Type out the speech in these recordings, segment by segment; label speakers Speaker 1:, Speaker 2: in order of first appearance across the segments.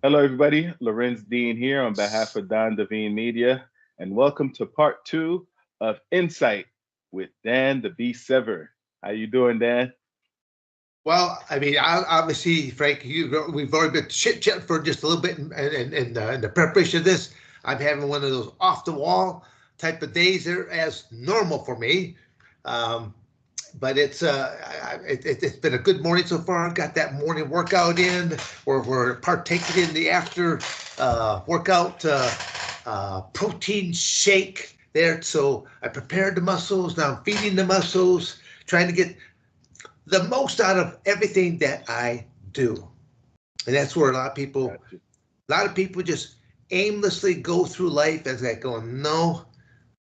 Speaker 1: Hello, everybody. Lorenz Dean here on behalf of Don Devine Media, and welcome to part two of Insight with Dan the Beast Severn. How you doing, Dan?
Speaker 2: Well, I mean, obviously, Frank, we've already been chit chat for just a little bit in the preparation of this. I'm having one of those off the wall type of days there as normal for me. Um, but it's been a good morning so far. Got that morning workout in. We're partaking in the after workout protein shake there. So I prepared the muscles. Now I'm feeding the muscles, trying to get the most out of everything that I do. And that's where
Speaker 1: Gotcha.
Speaker 2: a lot of people just aimlessly go through life as like going, no,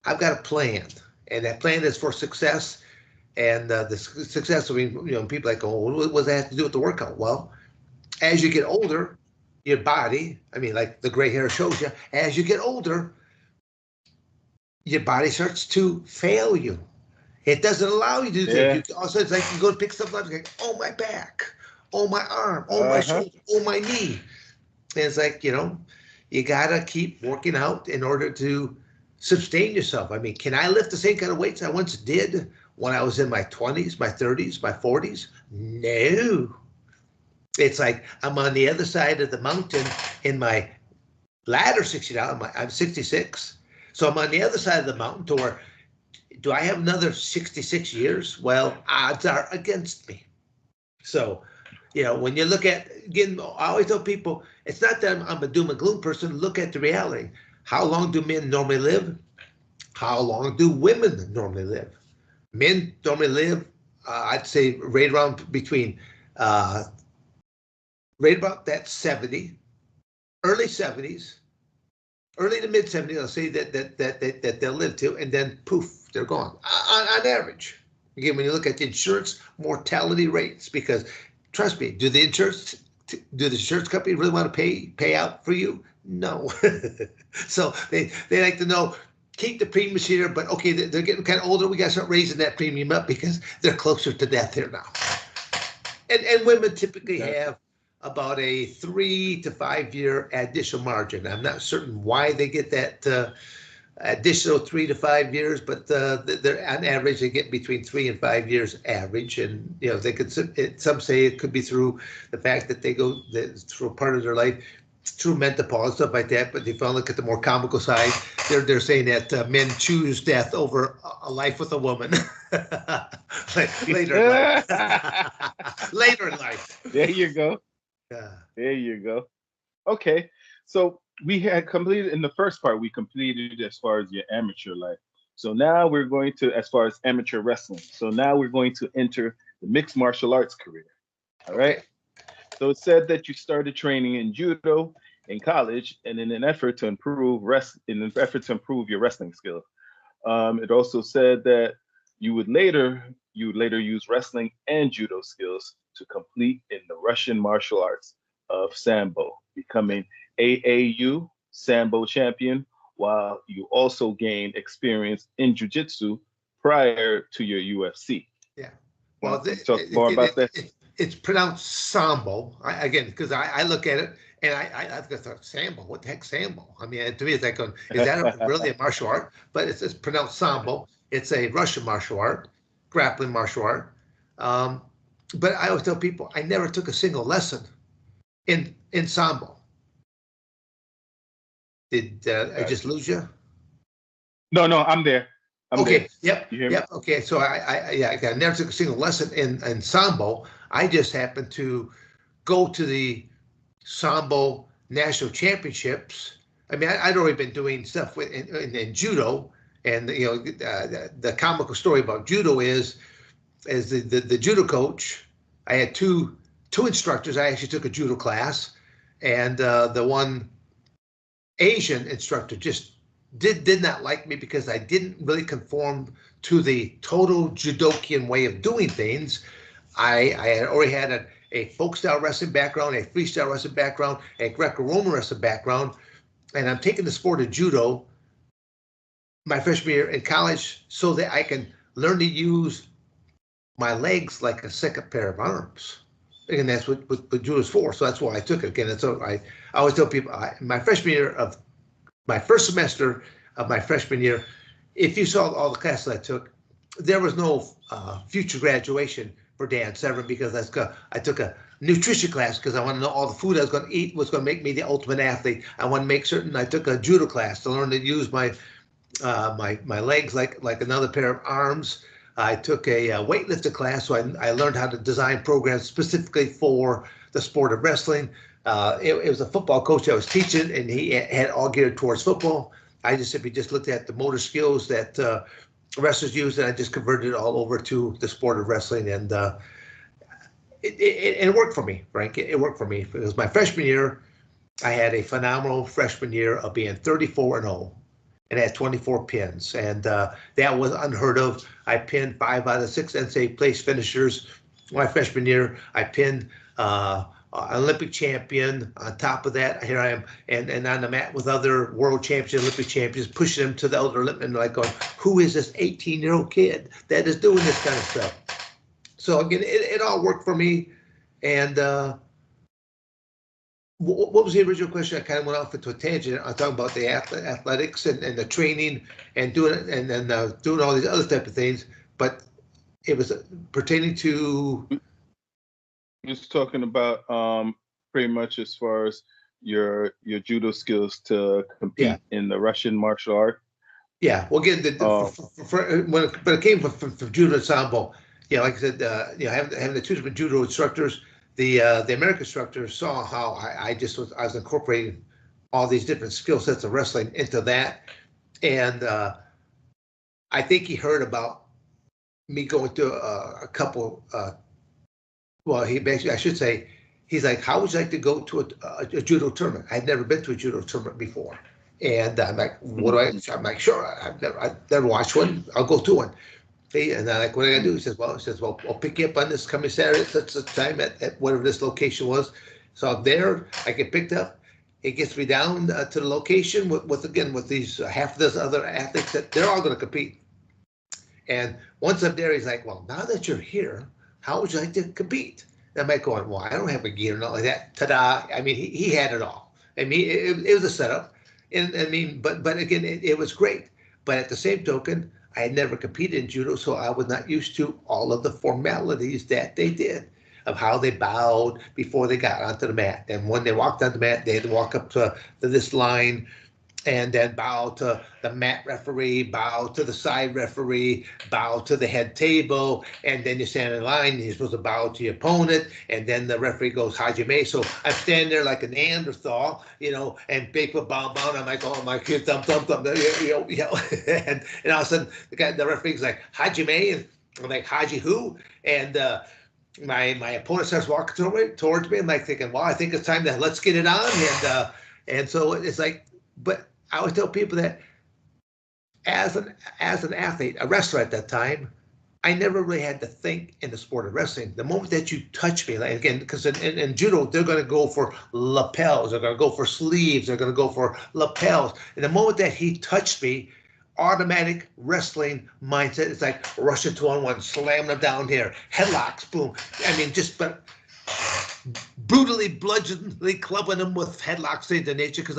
Speaker 2: I've got a plan. And that plan is for success. And the success, I mean, people like, oh, what does that have to do with the workout? Well, as you get older, your body, I mean, like the gray hair shows you, as you get older, your body starts to fail you. It doesn't allow you to do things.
Speaker 1: Yeah.
Speaker 2: All of a sudden, it's like you go to pick something up, it's like, oh, my back, oh, my arm, oh, my
Speaker 1: Uh-huh.
Speaker 2: shoulder, oh, my knee. And it's like, you got to keep working out in order to sustain yourself. I mean, can I lift the same kind of weights I once did when I was in my 20s, my 30s, my 40s? No. It's like I'm on the other side of the mountain in my latter 60 now. I'm 66. So I'm on the other side of the mountain to where do I have another 66 years? Well, odds are against me. So, when you look at, again, I always tell people, it's not that I'm a doom and gloom person. Look at the reality. How long do men normally live? How long do women normally live? Men normally live, I'd say, uh, right about that 70, early 70s, early to mid 70s. I'll say that they'll live to, and then poof, they're gone on average. Again, when you look at the insurance mortality rates, because trust me, do the insurance company really want to pay out for you? No. So they like to know, keep the premiums here, but okay, they're getting kind of older. We got to start raising that premium up because they're closer to death here now. And women typically
Speaker 1: Gotcha.
Speaker 2: have about a 3 to 5 year additional margin. I'm not certain why they get that additional 3 to 5 years, but they're on average they get between 3 and 5 years average. And they could, some say it could be through the fact that they go through part of their life through menopause, stuff like that. But if I look at the more comical side, they're saying that men choose death over a life with a woman. Later in life. Later in life.
Speaker 1: There you go.
Speaker 2: Yeah.
Speaker 1: There you go. Okay. So we had completed in the first part, we completed as far as your amateur life. So now we're going to, as far as amateur wrestling. So now we're going to enter the mixed martial arts career. All right.
Speaker 2: Okay.
Speaker 1: So it said that you started training in judo in college, and in an effort to improve your wrestling skills. It also said that you would later use wrestling and judo skills to complete in the Russian martial arts of sambo, becoming AAU sambo champion, while you also gained experience in jiu-jitsu prior to your UFC.
Speaker 2: Yeah.
Speaker 1: Want
Speaker 2: Well,
Speaker 1: to talk more about that?
Speaker 2: it's pronounced Sambo. Again, because I look at it and I thought, Sambo, what the heck, Sambo? I mean, to me, it's like, is that really a martial art? But it's pronounced Sambo. It's a Russian martial art, grappling martial art. Um, but I always tell people, I never took a single lesson in Sambo. Did I just
Speaker 1: Gotcha.
Speaker 2: lose you?
Speaker 1: No, no, I'm there. I'm there.
Speaker 2: Okay. Yep.
Speaker 1: You hear me?
Speaker 2: Yep. Okay. So I never took a single lesson in Sambo. I just happened to go to the Sambo National Championships. I mean, I'd already been doing stuff in judo, and the comical story about judo is, as the judo coach, I had two instructors. I actually took a judo class, and the one Asian instructor just did not like me because I didn't really conform to the total judokian way of doing things. I had already had a folk style wrestling background, a freestyle wrestling background, a Greco-Roman wrestling background, and I'm taking the sport of judo my freshman year in college so that I can learn to use my legs like a second pair of arms. and that's what judo's for. So that's why I took it again. And so I always tell people, my freshman year of my first semester of my freshman year, if you saw all the classes I took, there was no future graduation for Dan Severn because I took a nutrition class because I wanted to know all the food I was going to eat was going to make me the ultimate athlete. I want to make certain. I took a judo class to learn to use my legs like another pair of arms. I took a weightlifting class, so I learned how to design programs specifically for the sport of wrestling. It was a football coach I was teaching, and he had all geared towards football. I just simply just looked at the motor skills that wrestlers use, and I just converted it all over to the sport of wrestling, and it worked for me, Frank. It worked for me. It was my freshman year. I had a phenomenal freshman year of being 34-0 and had 24 pins, and that was unheard of. I pinned 5 out of 6 NCAA place finishers my freshman year. I pinned Olympic champion. On top of that, here I am, and on the mat with other world champions, Olympic champions, pushing them to the elder limit, and like going, who is this 18-year-old kid that is doing this kind of stuff? So again, it all worked for me. And what was the original question? I kind of went off into a tangent. I'm talking about the athletics and the training and doing it, and then doing all these other type of things. But it was pertaining to.
Speaker 1: Just talking about pretty much as far as your judo skills to compete in the Russian martial art.
Speaker 2: Yeah, well, again, when it came from judo and sambo, like I said, having the 2 different judo instructors, the American instructor saw how I was incorporating all these different skill sets of wrestling into that, and I think he heard about me going to a couple. Well, I should say, he's like, how would you like to go to a judo tournament? I'd never been to a judo tournament before. And I'm like, what do I'm like, sure, I've never watched one. I'll go to one. And I'm like, what do I gotta do? He says, well, I'll pick you up on this coming Saturday at such a time at whatever this location was. So I'm there, I get picked up. It gets me down to the location with these half a dozen other athletes that they're all gonna compete. And once I'm there, he's like, well, now that you're here, how would you like to compete? And I'm like going, well, I don't have a gear and all like that. Ta-da. I mean, he had it all. I mean, it was a setup. And I mean, but again, it was great. But at the same token, I had never competed in judo, so I was not used to all of the formalities that they did of how they bowed before they got onto the mat. And when they walked on the mat, they had to walk up to this line and then bow to the mat referee, bow to the side referee, bow to the head table, and then you stand in line, and you're supposed to bow to your opponent, and then the referee goes, Hajime. So I'm standing there like a Neanderthal, and people bow, and I'm like, oh, my kid, thump, and all of a sudden, the referee's like, Hajime, and I'm like, Haji who? And my opponent starts walking towards me. I'm like thinking, well, I think it's time to let's get it on, and so it's like, but I always tell people that as an athlete, a wrestler at that time, I never really had to think in the sport of wrestling. The moment that you touch me, like again, because in judo, they're going to go for lapels, they're going to go for sleeves, they're going to go for lapels. And the moment that he touched me, automatic wrestling mindset, it's like rushing 2-on-1, slamming them down here, headlocks, boom. I mean, but brutally, bludgeoningly clubbing them with headlocks into nature. Because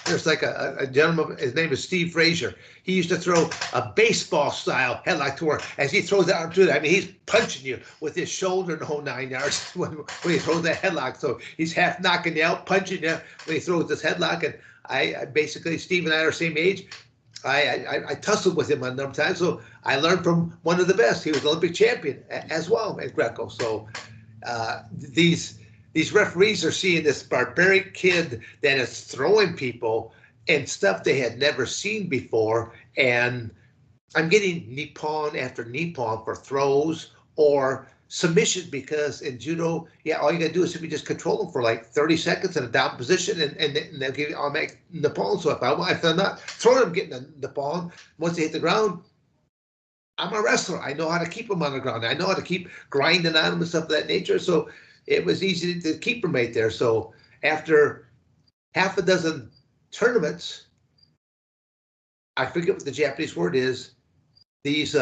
Speaker 2: there's like a gentleman, his name is Steve Frazier. He used to throw a baseball style headlock to where as he throws that arm through that, I mean, he's punching you with his shoulder and the whole 9 yards when he throws that headlock. So he's half knocking you out, punching you when he throws this headlock. And I basically, Steve and I are the same age. I tussled with him a number of times. So I learned from one of the best. He was Olympic champion as well at Greco. So these referees are seeing this barbaric kid that is throwing people and stuff they had never seen before. And I'm getting nippon after nippon for throws or submission, because in judo, all you got to do is simply just control them for like 30 seconds in a down position, and they'll give you automatic nippon. So if I'm not throwing them, getting a nippon, once they hit the ground, I'm a wrestler. I know how to keep them on the ground. I know how to keep grinding on them and stuff of that nature. So it was easy to keep them right there. So after half a dozen tournaments, I forget what the Japanese word is, these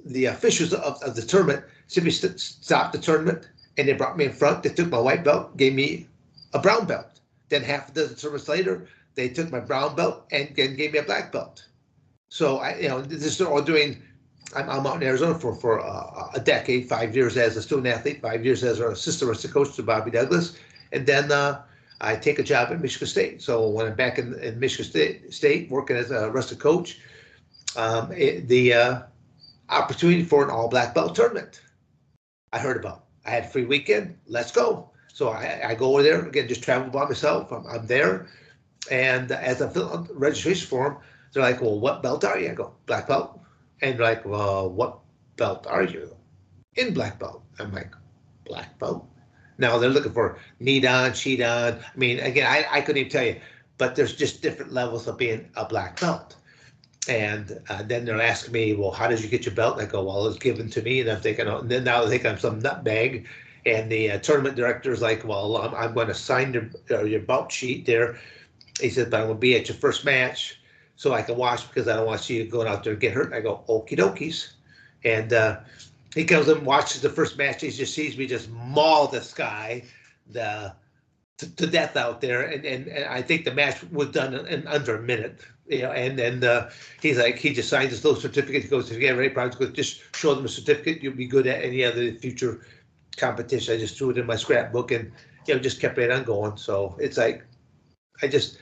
Speaker 2: the officials of the tournament simply stopped the tournament, and they brought me in front. They took my white belt, gave me a brown belt. Then half a dozen tournaments later, they took my brown belt and gave me a black belt. So this is all doing. I'm out in Arizona for a decade, 5 years as a student athlete, 5 years as an assistant wrestling coach to Bobby Douglas, and then I take a job at Michigan State. So when I'm back in Michigan State working as a wrestling coach, the opportunity for an all-black belt tournament I heard about. I had a free weekend. Let's go. So I go over there again, just travel by myself. I'm there, and as I fill out the registration form, they're like, "Well, what belt are you?" I go, "Black belt." And they're like, "Well, what belt are you?" "In black belt." I'm like, "Black belt?" Now they're looking for knee dan, sheet on. I mean, again, I couldn't even tell you, but there's just different levels of being a black belt. And then they're asking me, "Well, how did you get your belt?" And I go, "Well, it was given to me." And I'm thinking, and then now they think I'm some nutbag. And the tournament director is like, "Well, I'm going to sign your belt sheet there." He said, "But I'm going to be at your first match so I can watch because I don't want you going out there and get hurt." And I go, "Okie dokies." And he comes and watches the first match. He just sees me just maul this guy to death out there. And I think the match was done in under a minute. And then he's like, he just signs his little certificate. He goes, "If you get ready, probably just show them a certificate. You'll be good at any other future competition." I just threw it in my scrapbook and just kept right on going. So it's like I just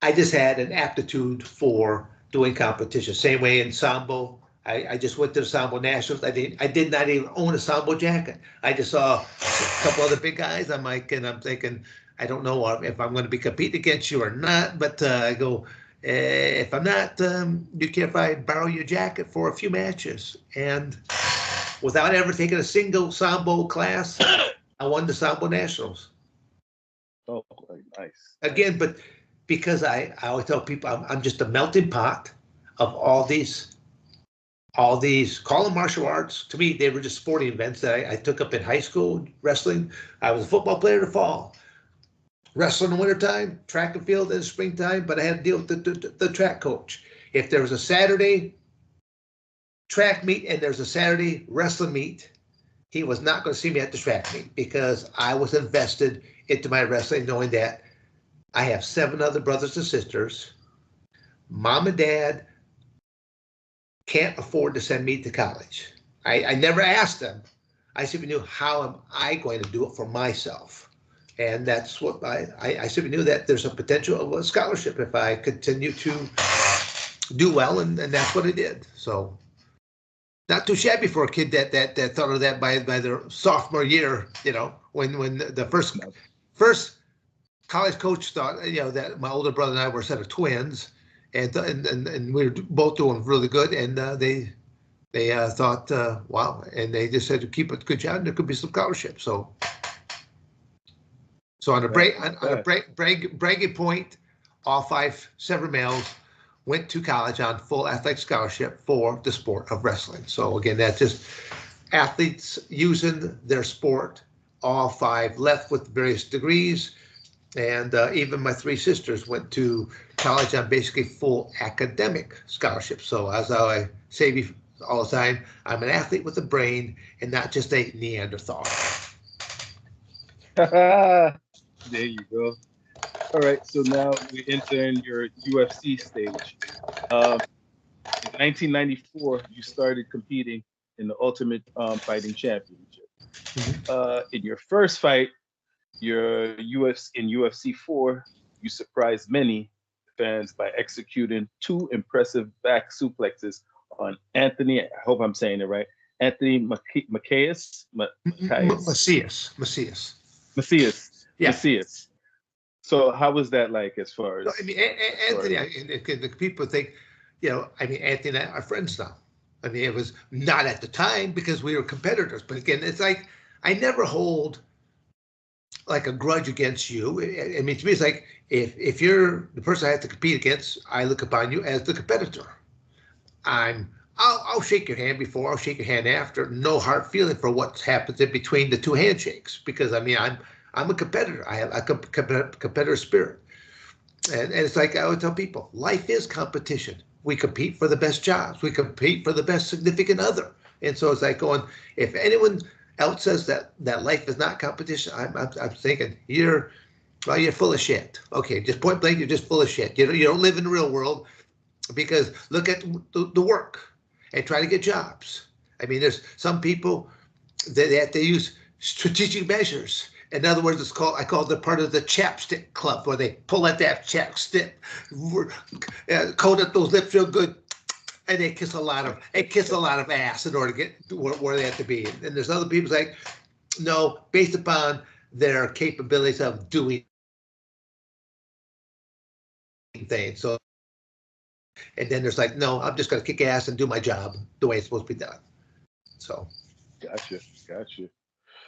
Speaker 2: had an aptitude for doing competition. Same way in Sambo. I just went to the Sambo Nationals. I did not even own a Sambo jacket. I just saw a couple other big guys. I'm thinking, I don't know if I'm going to be competing against you or not. But I go, if I'm not, do you care if I borrow your jacket for a few matches? And without ever taking a single Sambo class, I won the Sambo Nationals.
Speaker 1: Oh, nice.
Speaker 2: Again, but because I always tell people I'm just a melting pot of all these, call them martial arts. To me, they were just sporting events that I took up in high school. Wrestling, I was a football player in the fall, wrestling in the wintertime, track and field in the springtime, but I had to deal with the track coach. If there was a Saturday track meet and there's a Saturday wrestling meet, he was not going to see me at the track meet because I was invested into my wrestling, knowing that I have 7 other brothers and sisters. Mom and dad can't afford to send me to college. I never asked them. I simply knew, how am I going to do it for myself? And that's what I simply knew, that there's a potential of a scholarship if I continue to do well, and that's what I did. So not too shabby for a kid that thought of that by their sophomore year, when the first college coach thought, that my older brother and I were a set of twins, and we were both doing really good, and they thought, wow, and they just said to keep a good job, and there could be some scholarship. So on a bragging point, all 5 Severn males went to college on full athletic scholarship for the sport of wrestling. So again, that's just athletes using their sport. All 5 left with various degrees. And even my 3 sisters went to college on basically full academic scholarship. So as I say all the time, I'm an athlete with a brain and not just a Neanderthal.
Speaker 1: There you go. All right, so now we enter in your UFC stage. In 1994, you started competing in the Ultimate Fighting Championship. In your first fight, in UFC 4, you surprised many fans by executing 2 impressive back suplexes on Anthony. I hope I'm saying it right. Anthony Macias. Macias. So how was that like, as far as?
Speaker 2: I mean, Anthony, the people think, Anthony and I are friends now. I mean, it was not at the time because we were competitors. But again, it's like, I never hold like a grudge against you. I mean, to me, it's like, if you're the person I have to compete against, I look upon you as the competitor. I'll shake your hand before, I'll shake your hand after. No hard feeling for what's happened in between the 2 handshakes, because I mean, I'm a competitor. I have a competitor spirit. And it's like I would tell people, life is competition. We compete for the best jobs. We compete for the best significant other. And so it's like going, if anyone else says that life is not competition, I'm thinking you're full of shit. Okay, just point blank, you're just full of shit. You don't live in the real world, because look at the work and try to get jobs. I mean, there's some people that they use strategic measures. In other words, I call it part of the chapstick club, where they pull at that chapstick, coat up those lips real good, and they kiss a lot of ass in order to get to where they have to be. And there's other people like, no, based upon their capabilities of doing things. So, and then there's like, no, I'm just going to kick ass and do my job the way it's supposed to be done. So,
Speaker 1: Gotcha.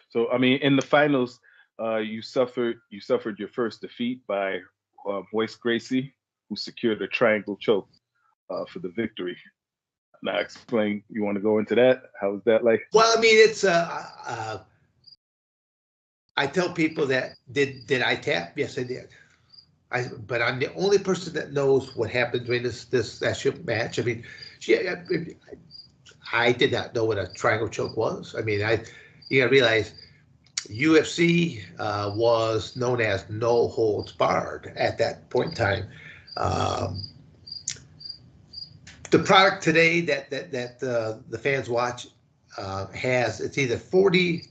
Speaker 1: So, I mean, in the finals, you suffered your first defeat by Royce Gracie, who secured a triangle choke for the victory. Now, explain. You want to go into that? How was that like?
Speaker 2: well, I mean, it's I tell people that did I tap? Yes, I did. But I'm the only person that knows what happened during this actual match. I mean, I did not know what a triangle choke was. I mean, you got to realize UFC was known as no holds barred at that point in time. The product today that the fans watch has, it's either 40,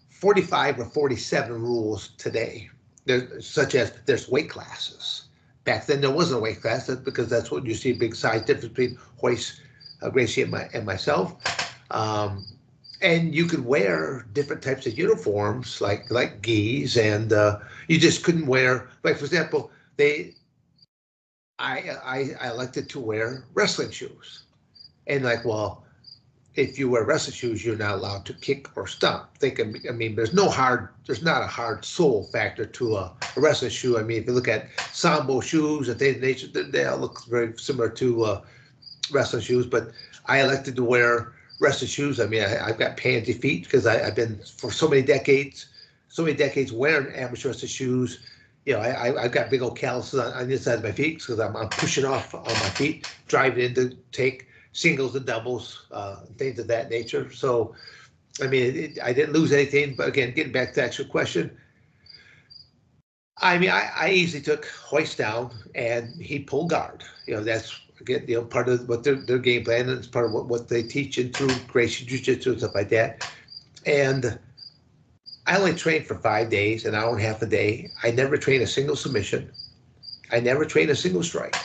Speaker 2: 45, or 47 rules today. Such as there's weight classes. Back then there wasn't a weight class, because that's what you see, a big size difference between Royce Gracie and myself. And you could wear different types of uniforms, like gis, and you just couldn't wear, like, for example, I elected to wear wrestling shoes. And like, well, if you wear wrestling shoes, you're not allowed to kick or stomp. I mean, there's not a hard sole factor to a wrestling shoe. I mean, if you look at Sambo shoes and things of nature, they all look very similar to wrestling shoes. But I elected to wear wrestling shoes. I mean, I've got pansy feet because I've been for so many decades wearing amateur wrestling shoes. You know, I've got big old calluses on the inside of my feet because I'm pushing off on my feet, driving in to take singles and doubles, things of that nature. So, I mean, I didn't lose anything. But again, getting back to the actual question, I mean, I easily took Royce down, and he pulled guard. You know, that's, again, part of what their game plan, and it's part of what they teach into Gracie Jiu-Jitsu and stuff like that. And I only trained for 5 days, an hour and a half a day. I never trained a single submission. I never trained a single strike.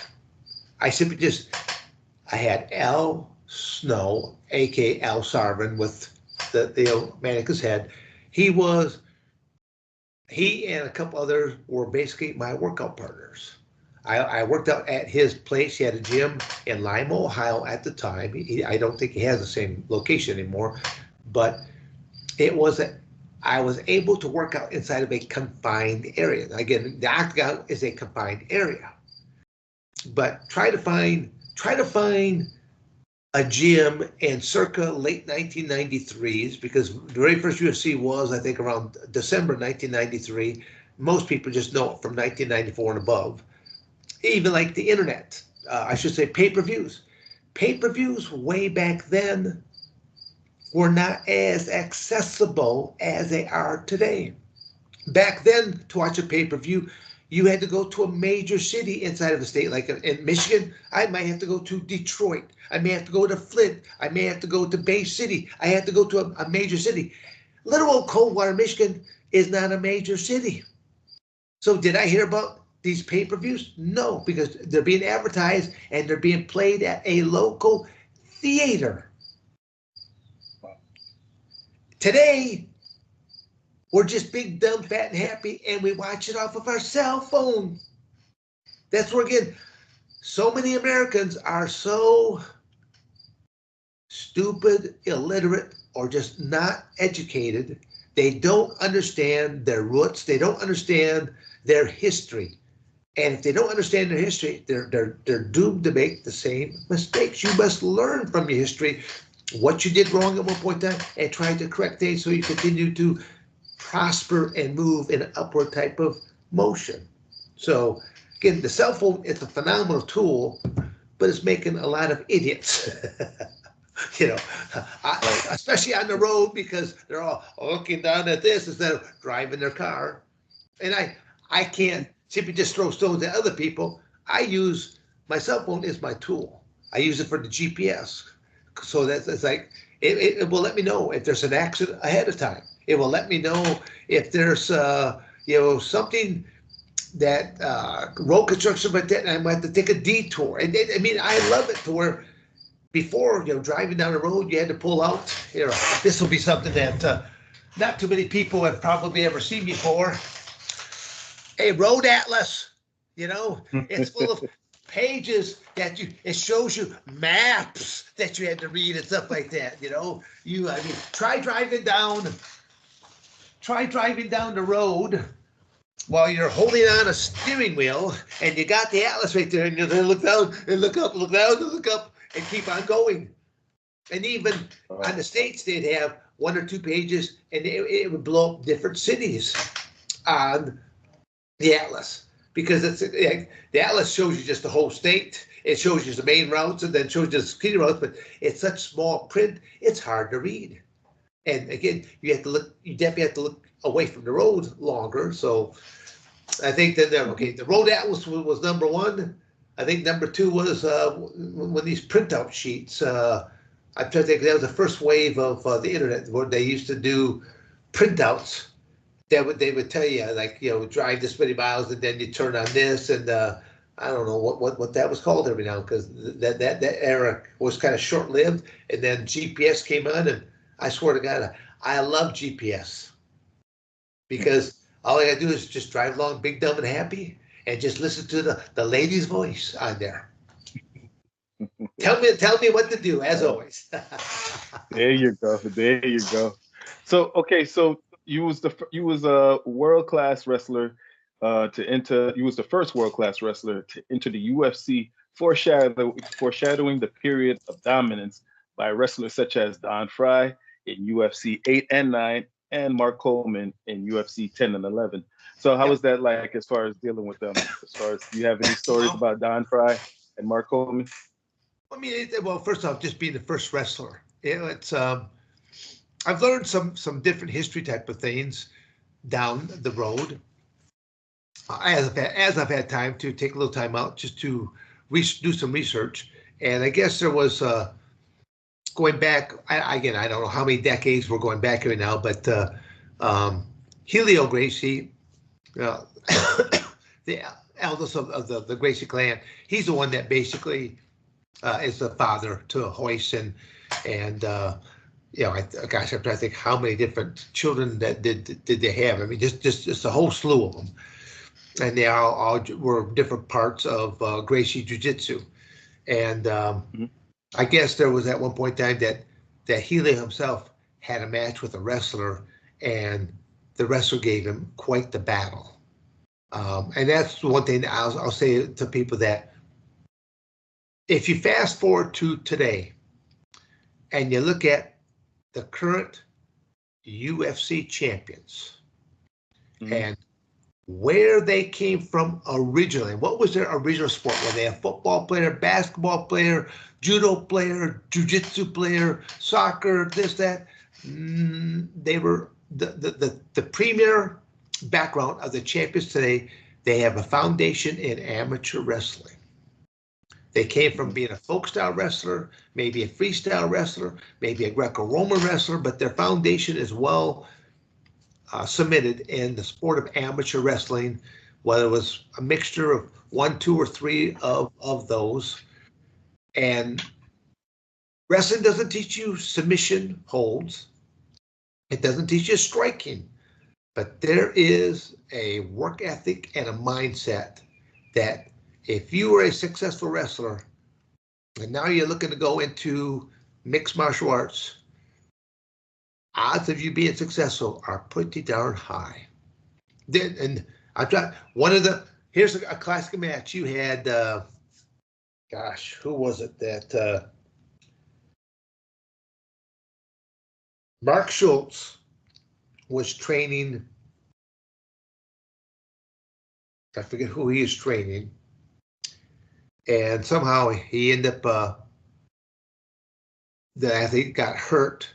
Speaker 2: I simply I had Al Snow, aka Al Severn, with the mannequin's head. He and a couple others were basically my workout partners. I worked out at his place. He had a gym in Lima, Ohio at the time. I don't think he has the same location anymore, but I was able to work out inside of a confined area. Again, the octagon is a confined area, but try to find a gym in circa late 1993s, because the very first UFC was, I think, around December 1993. Most people just know it from 1994 and above. Even like the internet, I should say pay-per-views. Pay-per-views way back then were not as accessible as they are today. Back then, to watch a pay-per-view, you had to go to a major city inside of the state. Like in Michigan, I might have to go to Detroit. I may have to go to Flint. I may have to go to Bay City. I have to go to a major city. Little old Coldwater, Michigan is not a major city. So did I hear about these pay-per-views? No, because they're being advertised and they're being played at a local theater. Today, we're just big, dumb, fat, and happy, and we watch it off of our cell phone. That's where, again, so many Americans are so stupid, illiterate, or just not educated. They don't understand their roots. They don't understand their history. And if they don't understand their history, they're doomed to make the same mistakes. You must learn from your history what you did wrong at one point in time and try to correct things so you continue to prosper and move in an upward type of motion. So again, the cell phone is a phenomenal tool, but it's making a lot of idiots. You know,
Speaker 1: Right.
Speaker 2: especially on the road because they're all looking down at this instead of driving their car. And I can't simply just throw stones at other people. I use my cell phone is my tool. I use it for the GPS. So that's it's like it will let me know if there's an accident ahead of time. It will let me know if there's something that road construction, but then I might have to take a detour. And I mean, I love it to where before, driving down the road, you had to pull out. This will be something that not too many people have probably ever seen before. A road atlas, it's full of pages that it shows you maps that you had to read and stuff like that. I mean, try driving down the road while you're holding on a steering wheel and you got the atlas right there and you're going to look down and look up, look down and look up and keep on going. And even on the States, they'd have 1 or 2 pages and it would blow up different cities on the atlas because the atlas shows you just the whole state. It shows you the main routes and then shows you the skinny routes, but it's such small print, it's hard to read. And again, you definitely have to look away from the road longer. So I think that the road atlas was number 1. I think number 2 was when these printout sheets. I'm trying to think, that was the first wave of the internet where they used to do printouts. They would tell you like drive this many miles and then you turn on this and I don't know what that was called every now because that era was kind of short lived and then GPS came on and I swear to God I love GPS because all I gotta do is just drive along big dumb and happy and just listen to the lady's voice on there. Tell me what to do as always.
Speaker 1: There you go. There you go. So okay, so you was a world class wrestler to enter. You was the first world class wrestler to enter the UFC, foreshadowing the period of dominance by wrestlers such as Don Fry in UFC 8 and 9, and Mark Coleman in UFC 10 and 11. So how
Speaker 2: Yep.
Speaker 1: was that like as far as dealing with them? As far as do you have any stories
Speaker 2: Well,
Speaker 1: about Don Fry and Mark Coleman?
Speaker 2: I mean, first off, just being the first wrestler, it's I've learned some different history type of things down the road as I've had time to take a little time out just to do some research. And I guess there was going back again. I don't know how many decades we're going back here now, but Helio Gracie, uh, the eldest of the Gracie clan, he's the one that basically is the father to Hoist and gosh, I'm trying to think how many different children that did they have. I mean, just a whole slew of them, and they all were different parts of Gracie Jiu-Jitsu. And
Speaker 1: Mhm.
Speaker 2: I guess there was at one point in time that Helio himself had a match with a wrestler, and the wrestler gave him quite the battle. And that's one thing that I'll say to people that if you fast forward to today and you look at the current UFC champions
Speaker 1: Mhm.
Speaker 2: and where they came from originally, what was their original sport? Were they a football player, basketball player, judo player, jiu-jitsu player, soccer, this, that? They were the premier background of the champions today. They have a foundation in amateur wrestling. They came from
Speaker 1: Mhm.
Speaker 2: being a folk style wrestler, maybe a freestyle wrestler, maybe a Greco-Roman wrestler, but their foundation is well cemented in the sport of amateur wrestling, whether it was a mixture of 1, 2, or 3 of those. And wrestling doesn't teach you submission holds. It doesn't teach you striking, but there is a work ethic and a mindset that if you are a successful wrestler, and now you're looking to go into mixed martial arts, odds of you being successful are pretty darn high. And I've got here's a classic match. You had, gosh, who was it that Mark Schultz was training? I forget who he is training. And somehow he ended up the athlete got hurt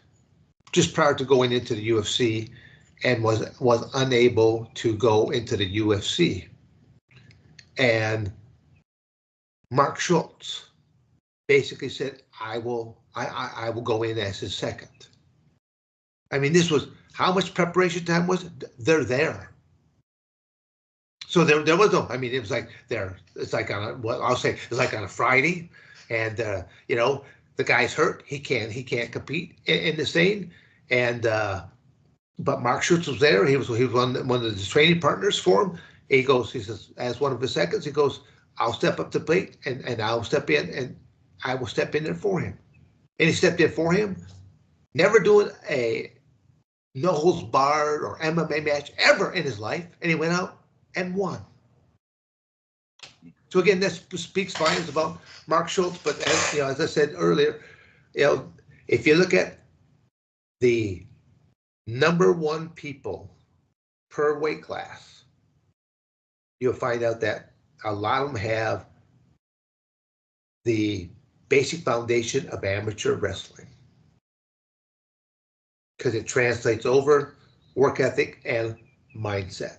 Speaker 2: just prior to going into the UFC and was unable to go into the UFC. And Mark Schultz basically said, I will go in as his second. I mean, this was how much preparation time was it? They're there. So there was no, I mean, it was like it's like on a, well, I'll say it's like on a Friday, and the guy's hurt, he can't compete in this thing, and but Mark Schultz was there. He was one of the training partners for him. He says, as one of his seconds, he goes, I'll step up to the plate and I'll step in and I will step in there for him. And he stepped in for him, never doing a no holds barred or MMA match ever in his life, and he went out and won. So again, this speaks volumes about Mark Schultz. But as I said earlier, if you look at the number one people per weight class, you'll find out that a lot of them have the basic foundation of amateur wrestling, because it translates over work ethic and mindset.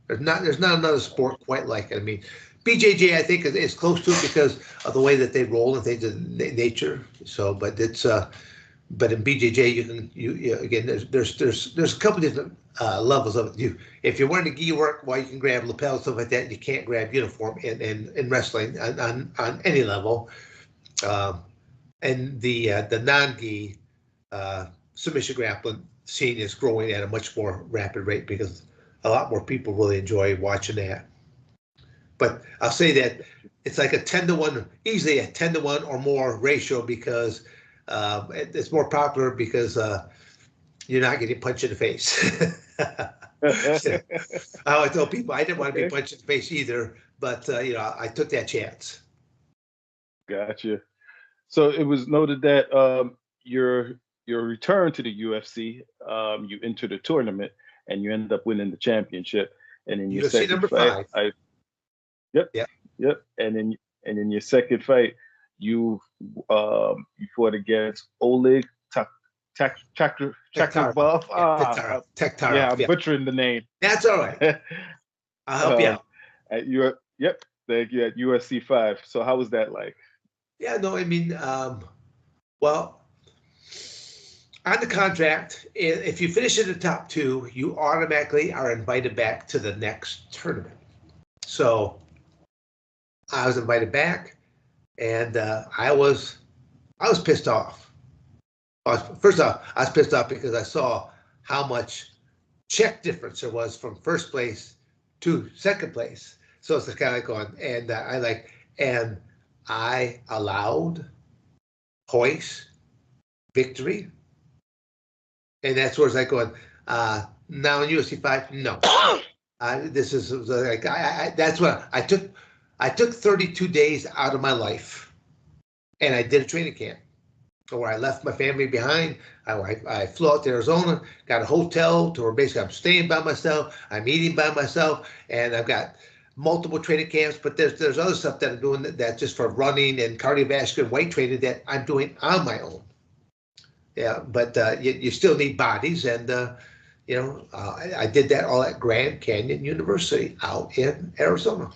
Speaker 2: There's not another sport quite like it. I mean, BJJ I think is close to it because of the way that they roll and things of nature. So, but it's but in BJJ you again there's a couple different levels of it. If you're wearing a gi work, you can grab lapels, stuff like that. You can't grab uniform in wrestling on any level. And the non-gi submission grappling scene is growing at a much more rapid rate because a lot more people really enjoy watching that. But I'll say that it's like a 10-to-1, easily a 10-to-1 or more ratio, because it's more popular because you're not getting punched in the face. I always tell people I didn't want to be punched in the face either, but I took that chance.
Speaker 1: Gotcha. So it was noted that your return to the UFC, you entered a tournament and you ended up winning the championship. And in your
Speaker 2: UFC
Speaker 1: second
Speaker 2: number
Speaker 1: fight,
Speaker 2: 5.
Speaker 1: Yep. And in your second fight, you fought against Oleg Taktarov.
Speaker 2: Tektarov.
Speaker 1: Yeah, I'm butchering the name.
Speaker 2: That's all right. I'll help you out.
Speaker 1: Thank you, at UFC 5. So how was that like?
Speaker 2: Yeah, no, I mean, well, on the contract, if you finish in the top 2, you automatically are invited back to the next tournament. So I was invited back, and I was pissed off. First off, I was pissed off because I saw how much check difference there was from first place to second place. So it's kind of like going, and I allowed Hoist victory, and that's where it's like going. Now in UFC 5, no. This is like that's what I took. I took 32 days out of my life, and I did a training camp where I left my family behind. I flew out to Arizona, got a hotel to where basically I'm staying by myself, I'm eating by myself, and I've got multiple training camps. But there's other stuff that I'm doing that just for running and cardiovascular and weight training that I'm doing on my own. Yeah, but you still need bodies, and I did that all at Grand Canyon University out in Arizona.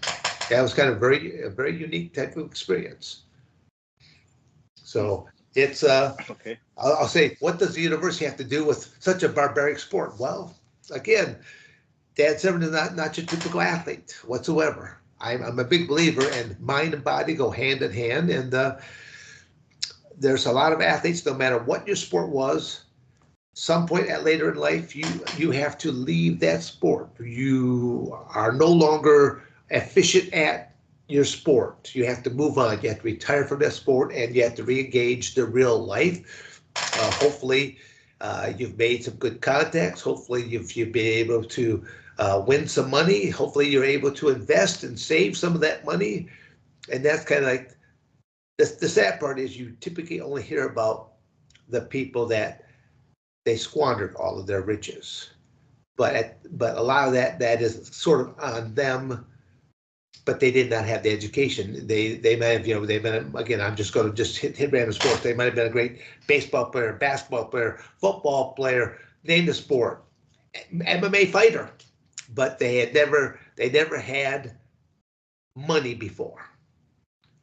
Speaker 2: That was kind of a very unique type of experience. So it's
Speaker 1: okay.
Speaker 2: I'll say, what does the university have to do with such a barbaric sport? Well, again, Dan Severn is not your typical athlete whatsoever. I'm a big believer in mind and body go hand in hand, and there's a lot of athletes, no matter what your sport was, some point at later in life, you have to leave that sport. You are no longer efficient at your sport. You have to move on. You have to retire from that sport, and you have to re-engage the real life. Hopefully, you've made some good contacts. Hopefully, you've been able to win some money. Hopefully, you're able to invest and save some of that money. And that's kind of like the sad part is you typically only hear about the people that they squandered all of their riches. But a lot of that is sort of on them but they did not have the education. They might have, they've been, again, I'm just going to just hit random sports. They might have been a great baseball player, basketball player, football player, name the sport, MMA fighter, but they never had money before.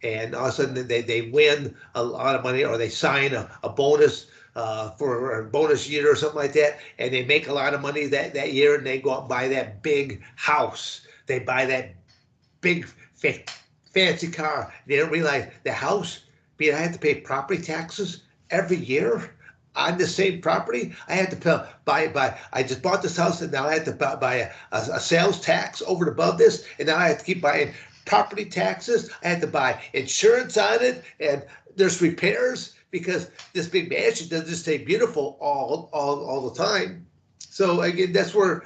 Speaker 2: And all of a sudden they win a lot of money, or they sign a bonus for a bonus year or something like that, and they make a lot of money that year, and they go out and buy that big house. They buy that big fancy car. They don't realize the house, I have to pay property taxes every year on the same property. I had to buy. I just bought this house, and now I had to buy a sales tax over and above this, and now I have to keep buying property taxes. I had to buy insurance on it, and there's repairs because this big mansion doesn't stay beautiful all the time. So again, that's where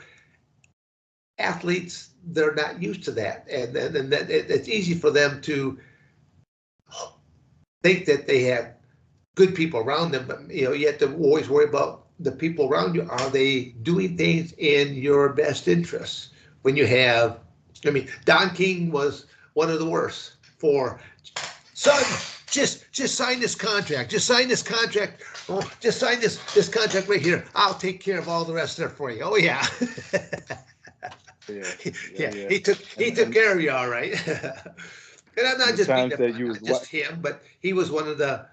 Speaker 2: athletes, they're not used to that, and that it's easy for them to think that they have good people around them, but you have to always worry about the people around you. Are they doing things in your best interests? When you have, Don King was one of the worst for, son, just sign this contract. Just sign this contract. Just sign this contract right here. I'll take care of all the rest of it for you. Oh yeah. Yeah. He took care of you, all right. And I'm not just beating up on just him, but he was one of the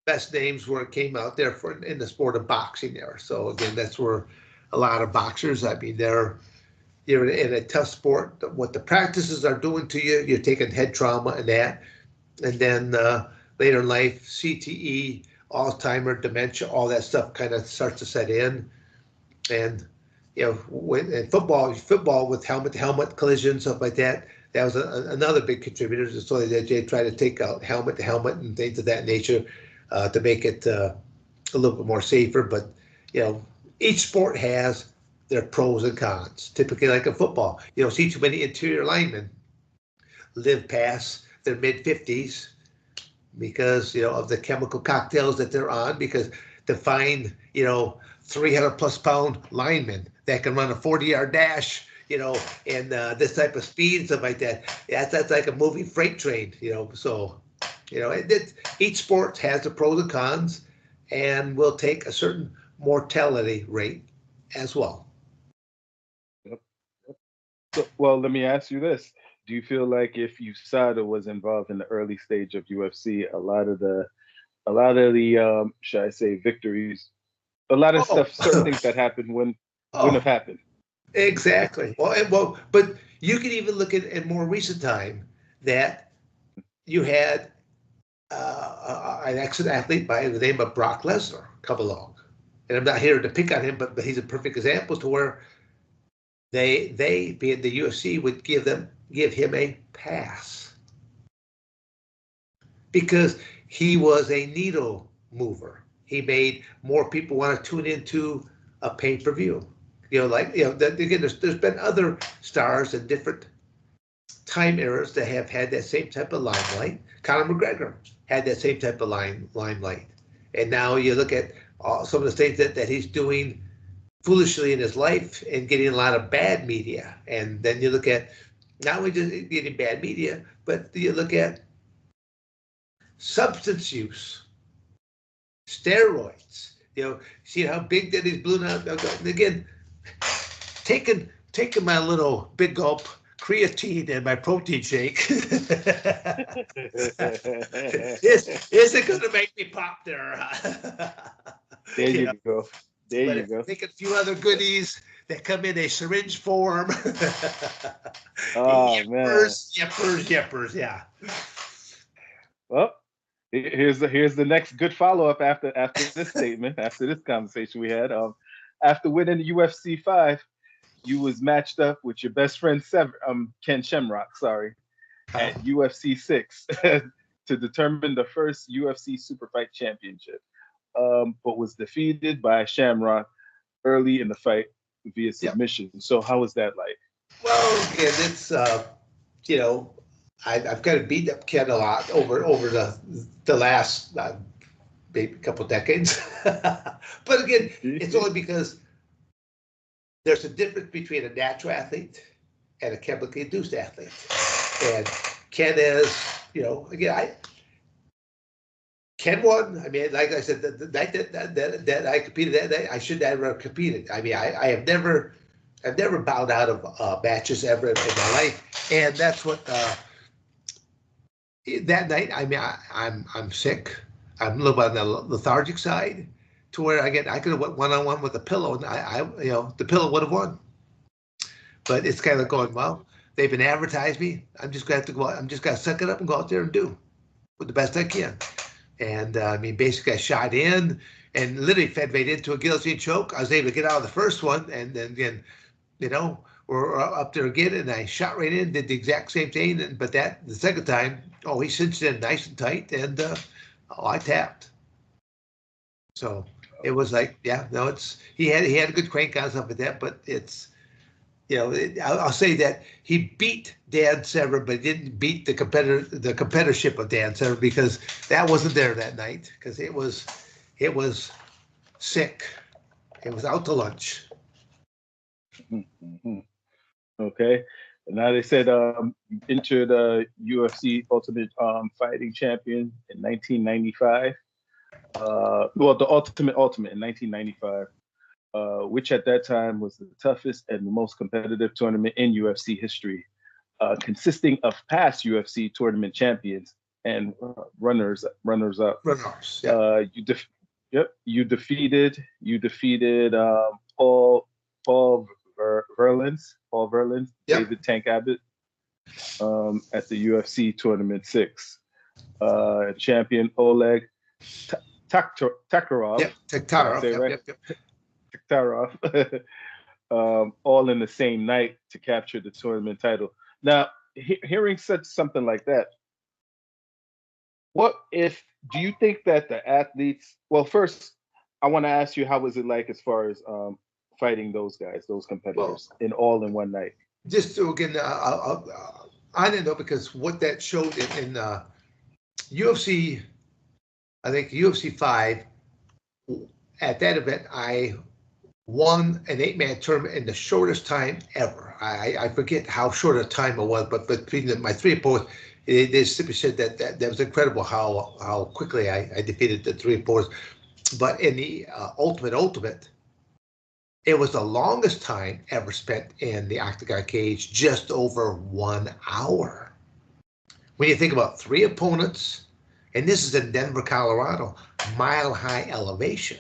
Speaker 2: best names where it came out there in the sport of boxing there. So again, that's where a lot of boxers, you're in a tough sport. What the practices are doing to you, you're taking head trauma and that. And then later in life, CTE, Alzheimer, dementia, all that stuff kind of starts to set in. And, in football with helmet-to-helmet collisions, stuff like that, that was another big contributor. So they try to take out helmet-to-helmet and things of that nature to make it a little bit more safer. But, each sport has their pros and cons. Typically, like in football, you don't see too many interior linemen live past their mid-50s because of the chemical cocktails that they're on. Because to find 300+ pound linemen that can run a 40-yard dash, and this type of speed and stuff like that, that's like a moving freight train. So each sport has the pros and cons, and will take a certain mortality rate as well.
Speaker 1: So, well, let me ask you this. Do you feel like if USADA was involved in the early stage of UFC, a lot of the should I say victories, a lot of stuff, certain things that happened wouldn't have happened.
Speaker 2: Exactly. But you can even look at more recent time that you had an ex-athlete by the name of Brock Lesnar come along. And I'm not here to pick on him, but he's a perfect example to where they being the UFC would give him a pass because he was a needle mover. He made more people want to tune into a pay-per-view. Again, there's been other stars in different time eras that have had that same type of limelight. Conor McGregor had that same type of limelight. And now you look at some of the things that he's doing foolishly in his life and getting a lot of bad media. And then you look at not only just getting bad media, but you look at substance use, steroids. See how big that he's blown out. And again, taking my little big gulp creatine and my protein shake isn't going to make me pop there.
Speaker 1: There you go. There you go.
Speaker 2: Take a few other goodies that come in a syringe form.
Speaker 1: Oh,
Speaker 2: Yippers, yeah.
Speaker 1: Well, here's the next good follow-up after this statement, after this conversation we had. After winning the UFC 5, you was matched up with your best friend Ken Shamrock, at UFC 6 to determine the first UFC Super Fight Championship, but was defeated by Shamrock early in the fight via submission. Yep. So how was that like?
Speaker 2: Well, again, it's I've kind of beat up Ken a lot over the last maybe couple decades, but again, it's only because there's a difference between a natural athlete and a chemically induced athlete. And Ken is, again, Ken won. I mean, like I said, the night that I competed that night, I should never have competed. I mean, I've never bowed out of matches ever in my life, and that's what that night. I mean, I'm sick. I'm a little bit on the lethargic side, to where I could have went 1-on-1 with the pillow, and the pillow would have won. But it's kind of going, well, they've been advertised me. I'm just gonna have to go out. I'm just gonna suck it up and go out there and do with the best I can. And I mean, basically, I shot in and literally fed right into a guillotine choke. I was able to get out of the first one, and then again, we're up there again, and I shot right in, did the exact same thing. But the second time, he cinched in nice and tight, and I tapped. So it was like, he had a good crank on stuff like that, but it's. I'll say that he beat Dan Severn, but he didn't beat the competitorship of Dan Severn, because that wasn't there that night, because it was sick. It was out to lunch.
Speaker 1: Mm-hmm. Okay. And now they said you entered UFC Ultimate Fighting Champion in 1995. The Ultimate in 1995. Which at that time was the toughest and the most competitive tournament in UFC history, consisting of past UFC tournament champions and runners up.
Speaker 2: Runners. Yeah.
Speaker 1: You defeated Paul Verlins,
Speaker 2: Yep.
Speaker 1: David Tank Abbott, at the UFC Tournament 6. Champion Oleg Taktarov.
Speaker 2: Yep. Taktarov. Yep.
Speaker 1: Taktarov, all in the same night to capture the tournament title. Now, hearing something like that, do you think that the athletes? Well, first, I want to ask you, how was it like as far as fighting those guys, those competitors, in one night?
Speaker 2: Just so again, I didn't know, because what that showed in UFC, I think UFC 5, at that event, I won an 8-man tournament in the shortest time ever. I forget how short a time it was, but between my three opponents, they simply said that was incredible how quickly I defeated the three opponents. But in the ultimate, it was the longest time ever spent in the octagon cage, just over 1 hour. When you think about three opponents, and this is in Denver, Colorado, mile-high elevation,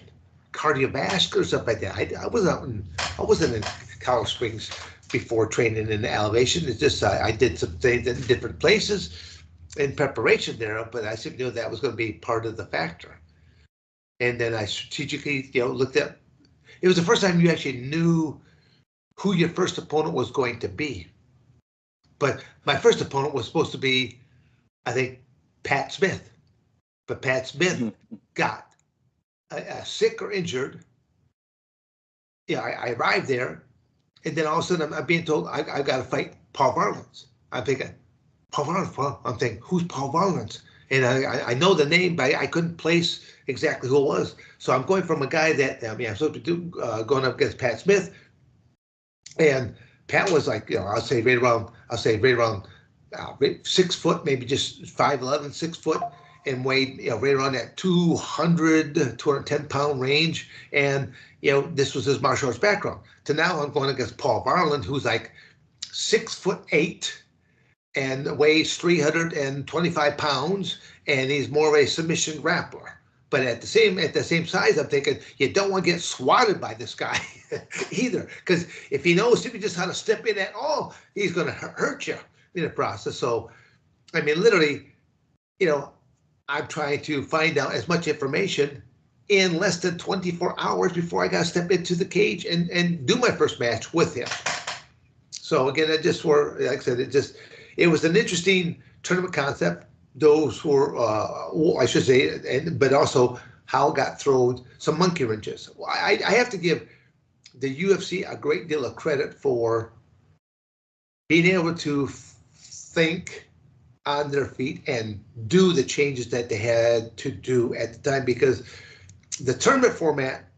Speaker 2: cardiovascular stuff like that. I wasn't in Colorado Springs before training in elevation. It's just I did some things in different places in preparation there, but I simply knew that was going to be part of the factor. And then I strategically, looked at. It was the first time you actually knew who your first opponent was going to be. But my first opponent was supposed to be, I think, Pat Smith. But Pat Smith got sick or injured. I arrived there, and then all of a sudden I'm being told I've got to fight Paul Varlins. I'm thinking, Paul Varlins? I'm thinking, who's Paul Varlins? And I know the name, but I couldn't place exactly who it was. So I'm going from a guy that, I'm supposed to do, going up against Pat Smith. And Pat was like, I'll say right around 6 foot, maybe just 5'11", 6 foot. And weighed, right around that 210 pound range. And, this was his martial arts background. To now I'm going against Paul Varlin, who's like 6'8" and weighs 325 pounds. And he's more of a submission grappler. But at the same size, I'm thinking, you don't want to get swatted by this guy either. Because if he knows just how to step in at all, he's going to hurt you in the process. So, I mean, literally, I'm trying to find out as much information in less than 24 hours before I got to step into the cage and do my first match with him. So again, like I said, it was an interesting tournament concept. Those were, I should say, but also how it got thrown some monkey wrenches. I have to give the UFC a great deal of credit for being able to think on their feet and do the changes that they had to do at the time, because the tournament format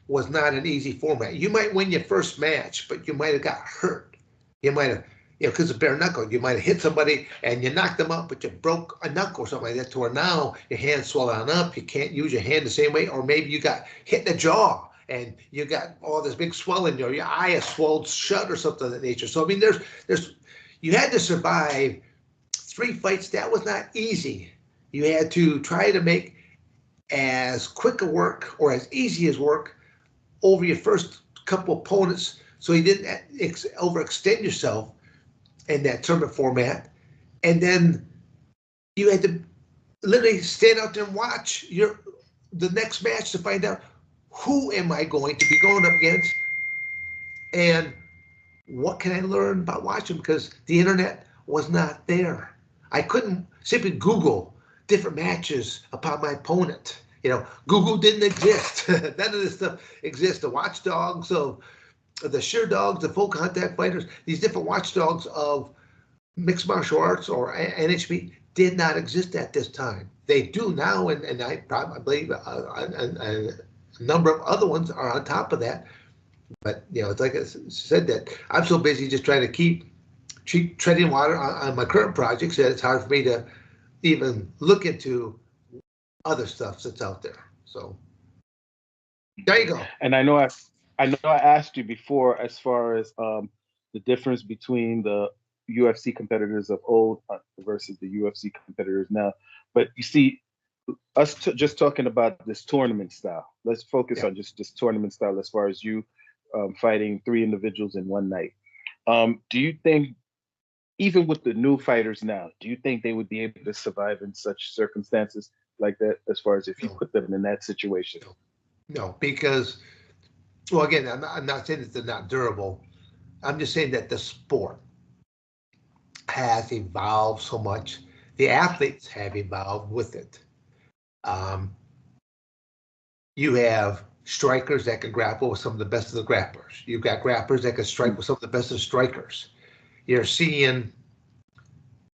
Speaker 2: was not an easy format. You might win your first match, but you might have got hurt. You might have because it's bare knuckle. You might have hit somebody and you knocked them up, but you broke a knuckle or something like that. To where now your hand's swollen up, you can't use your hand the same way, or maybe you got hit in the jaw and you got all this big swelling, your eye is swelled shut or something of that nature. So I mean, there's you had to survive 3 fights. That was not easy. You had to try to make as quick a work or as easy as work over your first couple opponents, so you didn't overextend yourself in that tournament format. And then you had to literally stand out there and watch the next match to find out who am I going to be going up against and what can I learn about watching, because the internet was not there. I couldn't simply Google different matches upon my opponent. Google didn't exist. None of this stuff exists. The watchdogs of the sheer dogs, the full contact fighters, these different watchdogs of mixed martial arts or NHB did not exist at this time. They do now, and I believe a number of other ones are on top of that. But it's like I said, that I'm so busy just trying to keep treading water on my current projects that it's hard for me to even look into other stuff that's out there. So there you go.
Speaker 1: And I know I asked you before as far as the difference between the UFC competitors of old versus the UFC competitors now. But you see, us just talking about this tournament style. Let's focus on just this tournament style as far as you fighting 3 individuals in one night. Do you think, even with the new fighters now, do you think they would be able to survive in such circumstances like that, as far as if you put them in that situation?
Speaker 2: No, because, well, again, I'm not saying that they're not durable. I'm just saying that the sport has evolved so much. The athletes have evolved with it. You have strikers that can grapple with some of the best of the grapplers. You've got grapplers that can strike with some of the best of strikers. You're seeing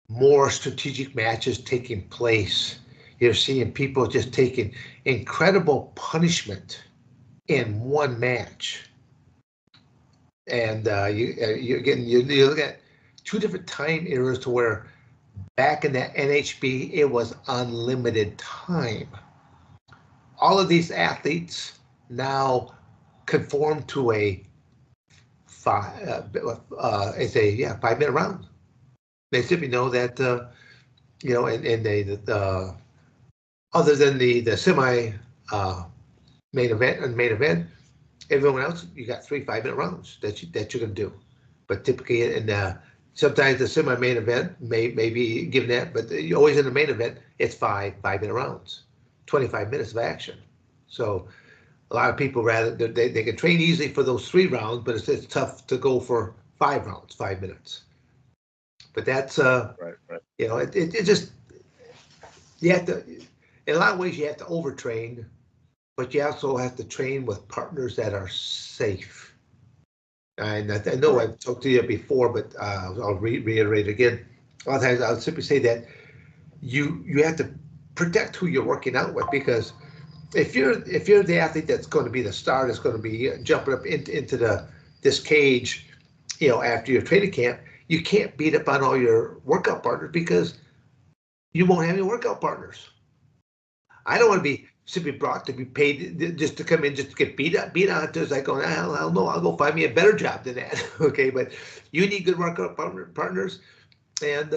Speaker 2: more strategic matches taking place. You're seeing people just taking incredible punishment in one match. And you look at 2 different time eras, to where back in the NHB, it was unlimited time. All of these athletes now conform to a 5-minute round. They simply know that, and they, other than the semi main event, everyone else, you got 3 5-minute rounds that you're going to do. But typically, sometimes the semi-main event may be given that, but always in the main event, it's 5-minute rounds, 25 minutes of action. So a lot of people they can train easily for those 3 rounds, but it's tough to go for 5 rounds, 5 minutes. But that's
Speaker 1: right.
Speaker 2: It just, you have to, in a lot of ways you have to overtrain, but you also have to train with partners that are safe. And I know I've talked to you before, but I'll reiterate again. A lot of times I'll simply say that you have to protect who you're working out with, because if you're the athlete that's going to be the star, that's going to be jumping up into this cage, after your training camp, you can't beat up on all your workout partners, because you won't have any workout partners. I don't want to be simply brought to be paid just to come in, just to get beat on. It's like, going, hell no, I'll go find me a better job than that. Okay, but you need good workout partners, and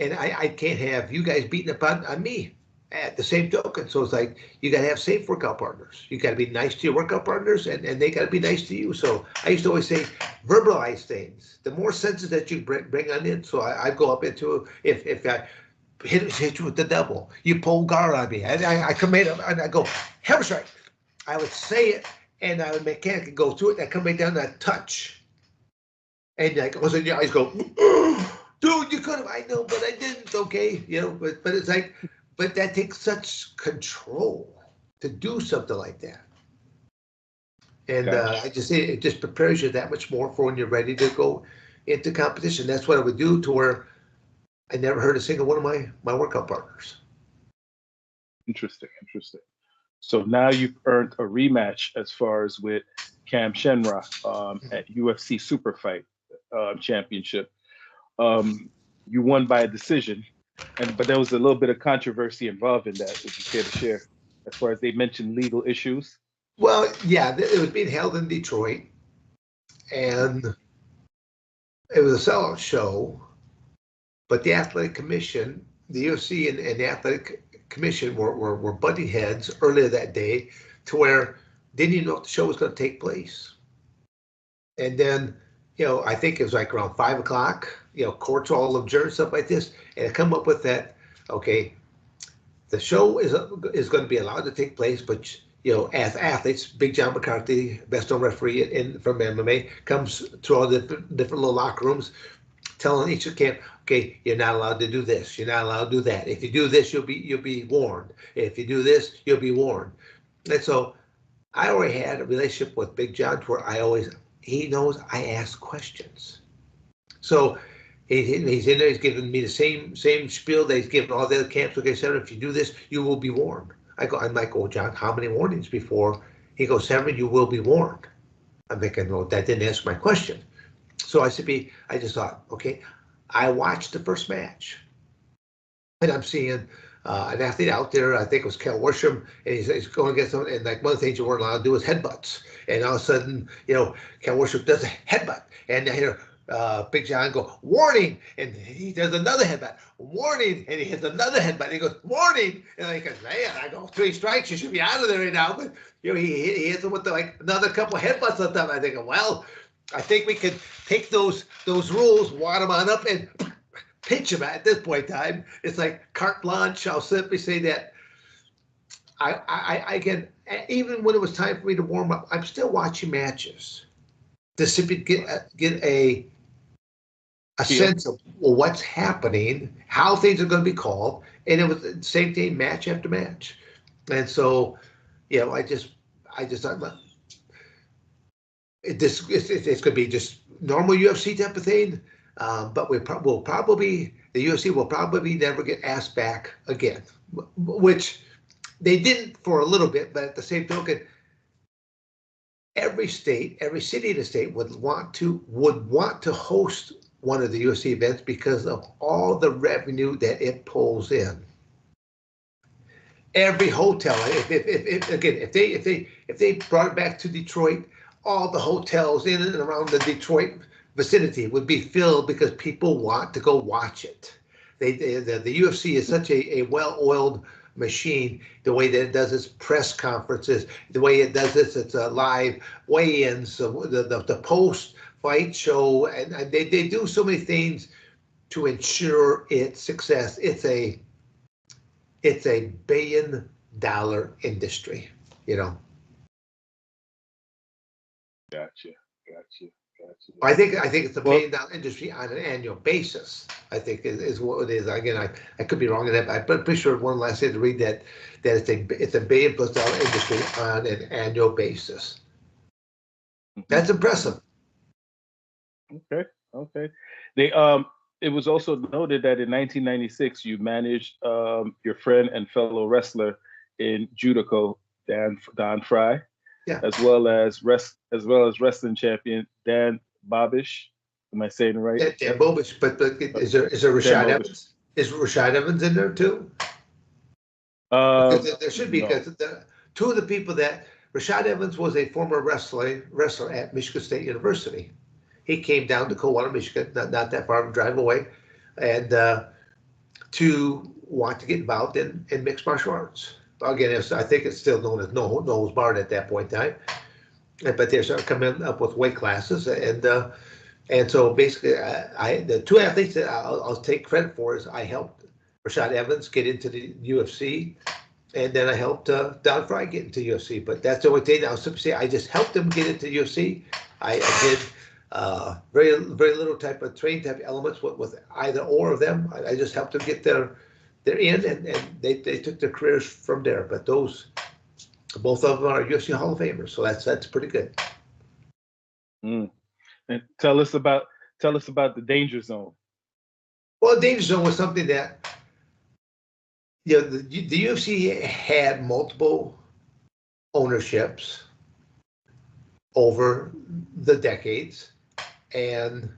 Speaker 2: I can't have you guys beating up on me at the same token. So it's like, you got to have safe workout partners. You got to be nice to your workout partners, and they got to be nice to you. So I used to always say, verbalize things. The more senses that you bring on in. So I go up into, if I hit you with the double, you pull guard on me, I come in and I go hammer strike. I would say it, and I would mechanically go through it, and I come right down to that touch, and like all of a sudden your eyes go, dude, you could have. I know, but I didn't. Okay, but it's like, but that takes such control to do something like that. And I just say it just prepares you that much more for when you're ready to go into competition. That's what I would do, to where I never hurt a single one of my workout partners.
Speaker 1: Interesting. So now you've earned a rematch as far as with Cam Shenrock at UFC Super Fight Championship. You won by a decision, but there was a little bit of controversy involved in that. Would you care to share, as far as they mentioned legal issues?
Speaker 2: Well, yeah, it was being held in Detroit, and it was a sellout show. But the athletic commission, the UFC and the athletic commission were butting heads earlier that day, to where they didn't even know if the show was going to take place. And then, I think it was like around 5 o'clock, courts all adjourned, stuff like this, and I come up with that. Okay, the show is going to be allowed to take place, but as athletes, Big John McCarthy, best known referee from MMA, comes to all the different little locker rooms, telling each camp, okay, you're not allowed to do this, you're not allowed to do that. If you do this, you'll be warned. If you do this, you'll be warned. And so I already had a relationship with Big John where he knows I ask questions. So he's in there, he's giving me the same spiel that he's giving all the other camps. Okay, Severn, if you do this, you will be warned. I'm like, oh, John, how many warnings before? He goes, Severn, you will be warned. I'm thinking, well, that didn't answer my question. So I just thought, okay, I watched the first match, and I'm seeing an athlete out there. I think it was Kel Worsham, and he's going against someone. And like one of the things you weren't allowed to do is headbutts. And all of a sudden, Kel Worsham does a headbutt, and I hear Big John go, warning, and he does another headbutt, warning, and he hits another headbutt. And he goes, warning, and I go, man, I go 3 strikes, you should be out of there right now. But he hits him with another couple of headbutts on top. I think, well, I think we could take those rules, wad them on up, and pitch them at this point in time. It's like carte blanche. I'll simply say that I can, even when it was time for me to warm up, I'm still watching matches to simply get a sense of what's happening, how things are going to be called, and it was the same thing, match after match. And so, I just thought, it's going to be just normal UFC type of thing, but the UFC will probably never get asked back again, which they didn't for a little bit. But at the same token, every city in the state would want to host one of the UFC events because of all the revenue that it pulls in. Every hotel, if they brought it back to Detroit, all the hotels in and around the Detroit vicinity would be filled because people want to go watch it. The UFC is such a well-oiled machine. The way that it does its press conferences, the way it does its live weigh-ins, the post-fight show, and they do so many things to ensure its success. It's a $1 billion industry,
Speaker 1: Gotcha.
Speaker 2: I think it's a $1 billion industry on an annual basis. I think is what it is. Again, I could be wrong in that, but I'm pretty sure one last day to read that it's a $1 billion+ industry on an annual basis. That's impressive.
Speaker 1: Okay. They it was also noted that in 1996 you managed your friend and fellow wrestler in judoka Don Fry, as well as wrestling champion Dan Bobish. Am I saying it right?
Speaker 2: Dan Bobish, but is there Rashad Evans? Is Rashad Evans in there too? There should be, because two of the people that Rashad Evans was a former wrestler at Michigan State University. He came down to Coldwater, Michigan, not that far of a drive away, and to want to get involved in mixed martial arts. Again, I think it's still known as Noel's Barn at that point in time. But they're starting coming up with weight classes, and so basically, the two athletes that I'll take credit for is I helped Rashad Evans get into the UFC, and then I helped Don Fry get into UFC. But that's the only thing I'll simply say. I just helped them get into UFC. I did very little type of training type elements with either or of them. I just helped them get their in, and they took their careers from there. But both of them are UFC Hall of Famers, so that's pretty good.
Speaker 1: And tell us about the Danger Zone.
Speaker 2: Well, the Danger Zone was something that the UFC had multiple ownerships over the decades, and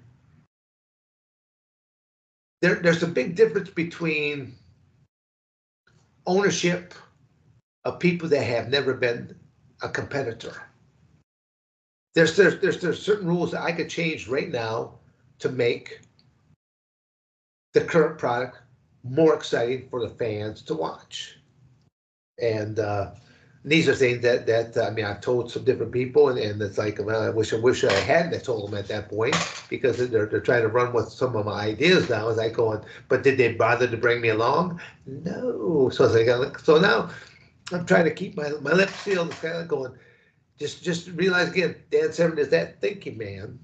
Speaker 2: there's a big difference between ownership of people that have never been a competitor. There's certain rules that I could change right now to make the current product more exciting for the fans to watch. And these are things that I mean, I've told some different people, and it's like, well, I wish I hadn't have told them at that point, because they're trying to run with some of my ideas now. As I go on, but did they bother to bring me along? No. So it's like, so now I'm trying to keep my lips sealed, kind of going. Just realize again, Dan Severn is that thinking man.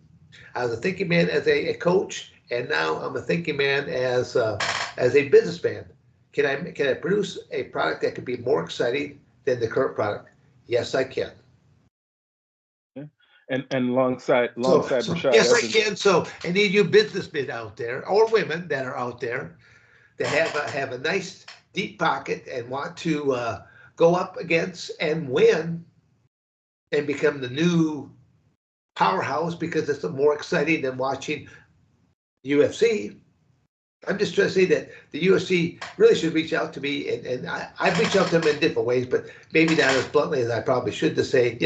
Speaker 2: I was a thinking man as a coach, and now I'm a thinking man as a businessman. Can I produce a product that can be more exciting than the current product? Yes, I can.
Speaker 1: Yeah. And alongside
Speaker 2: So
Speaker 1: Rashad
Speaker 2: yes, I
Speaker 1: Evans.
Speaker 2: can. So any of you businessmen out there, or women that are out there, that have a nice deep pocket and want to go up against and win and become the new powerhouse because it's more exciting than watching UFC. I'm just trying to say that the UFC really should reach out to me, and I've reached out to them in different ways, but maybe not as bluntly as I probably should, to say,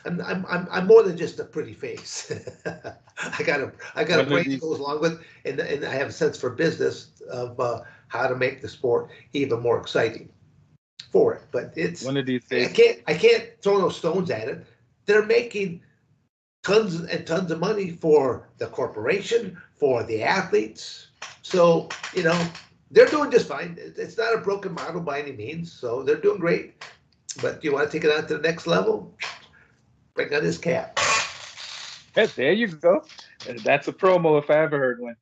Speaker 2: I'm more than just a pretty face. I got a brain that goes along with, and I have a sense for business of how to make the sport even more exciting for it. But it's
Speaker 1: one of these days,
Speaker 2: I can't throw no stones at it. They're making tons and tons of money for the corporation, for the athletes. So, they're doing just fine. It's not a broken model by any means. So they're doing great. But you want to take it on to the next level? Bring on this cap.
Speaker 1: Yeah, there you go. That's a promo if I ever heard one.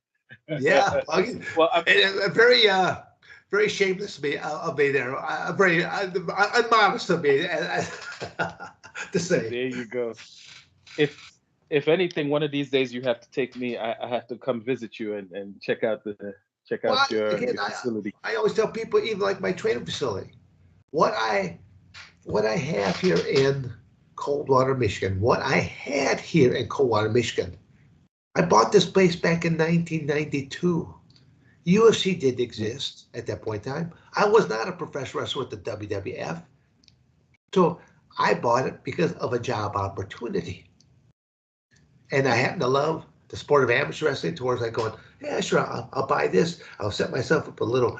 Speaker 2: Yeah.
Speaker 1: Well,
Speaker 2: very very shameless of me there. Very unmodest of me to say.
Speaker 1: there you go. If anything, one of these days you have to take me. I have to come visit you and check out
Speaker 2: Well,
Speaker 1: your
Speaker 2: again,
Speaker 1: facility.
Speaker 2: I always tell people, even like my training facility, what I have here in Coldwater, Michigan, what I had here in Coldwater, Michigan, I bought this place back in 1992. UFC didn't exist at that point in time. I was not a professional wrestler with the WWF. So I bought it because of a job opportunity. And I happen to love the sport of amateur wrestling towards like going, yeah, sure, I'll buy this. I'll set myself up a little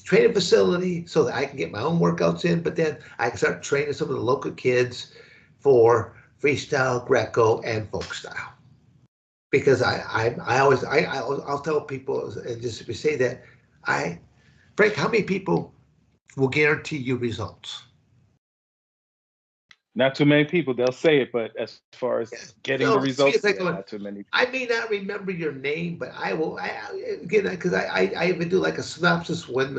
Speaker 2: training facility so that I can get my own workouts in, but then I can start training some of the local kids for freestyle, Greco, and folk style. Because I'll tell people, and just to say that, Frank, how many people will guarantee you results?
Speaker 1: Not too many people. They'll say it, but as far as getting the results, not too many people.
Speaker 2: I may not remember your name, but I will. Again, because I even do like a synopsis when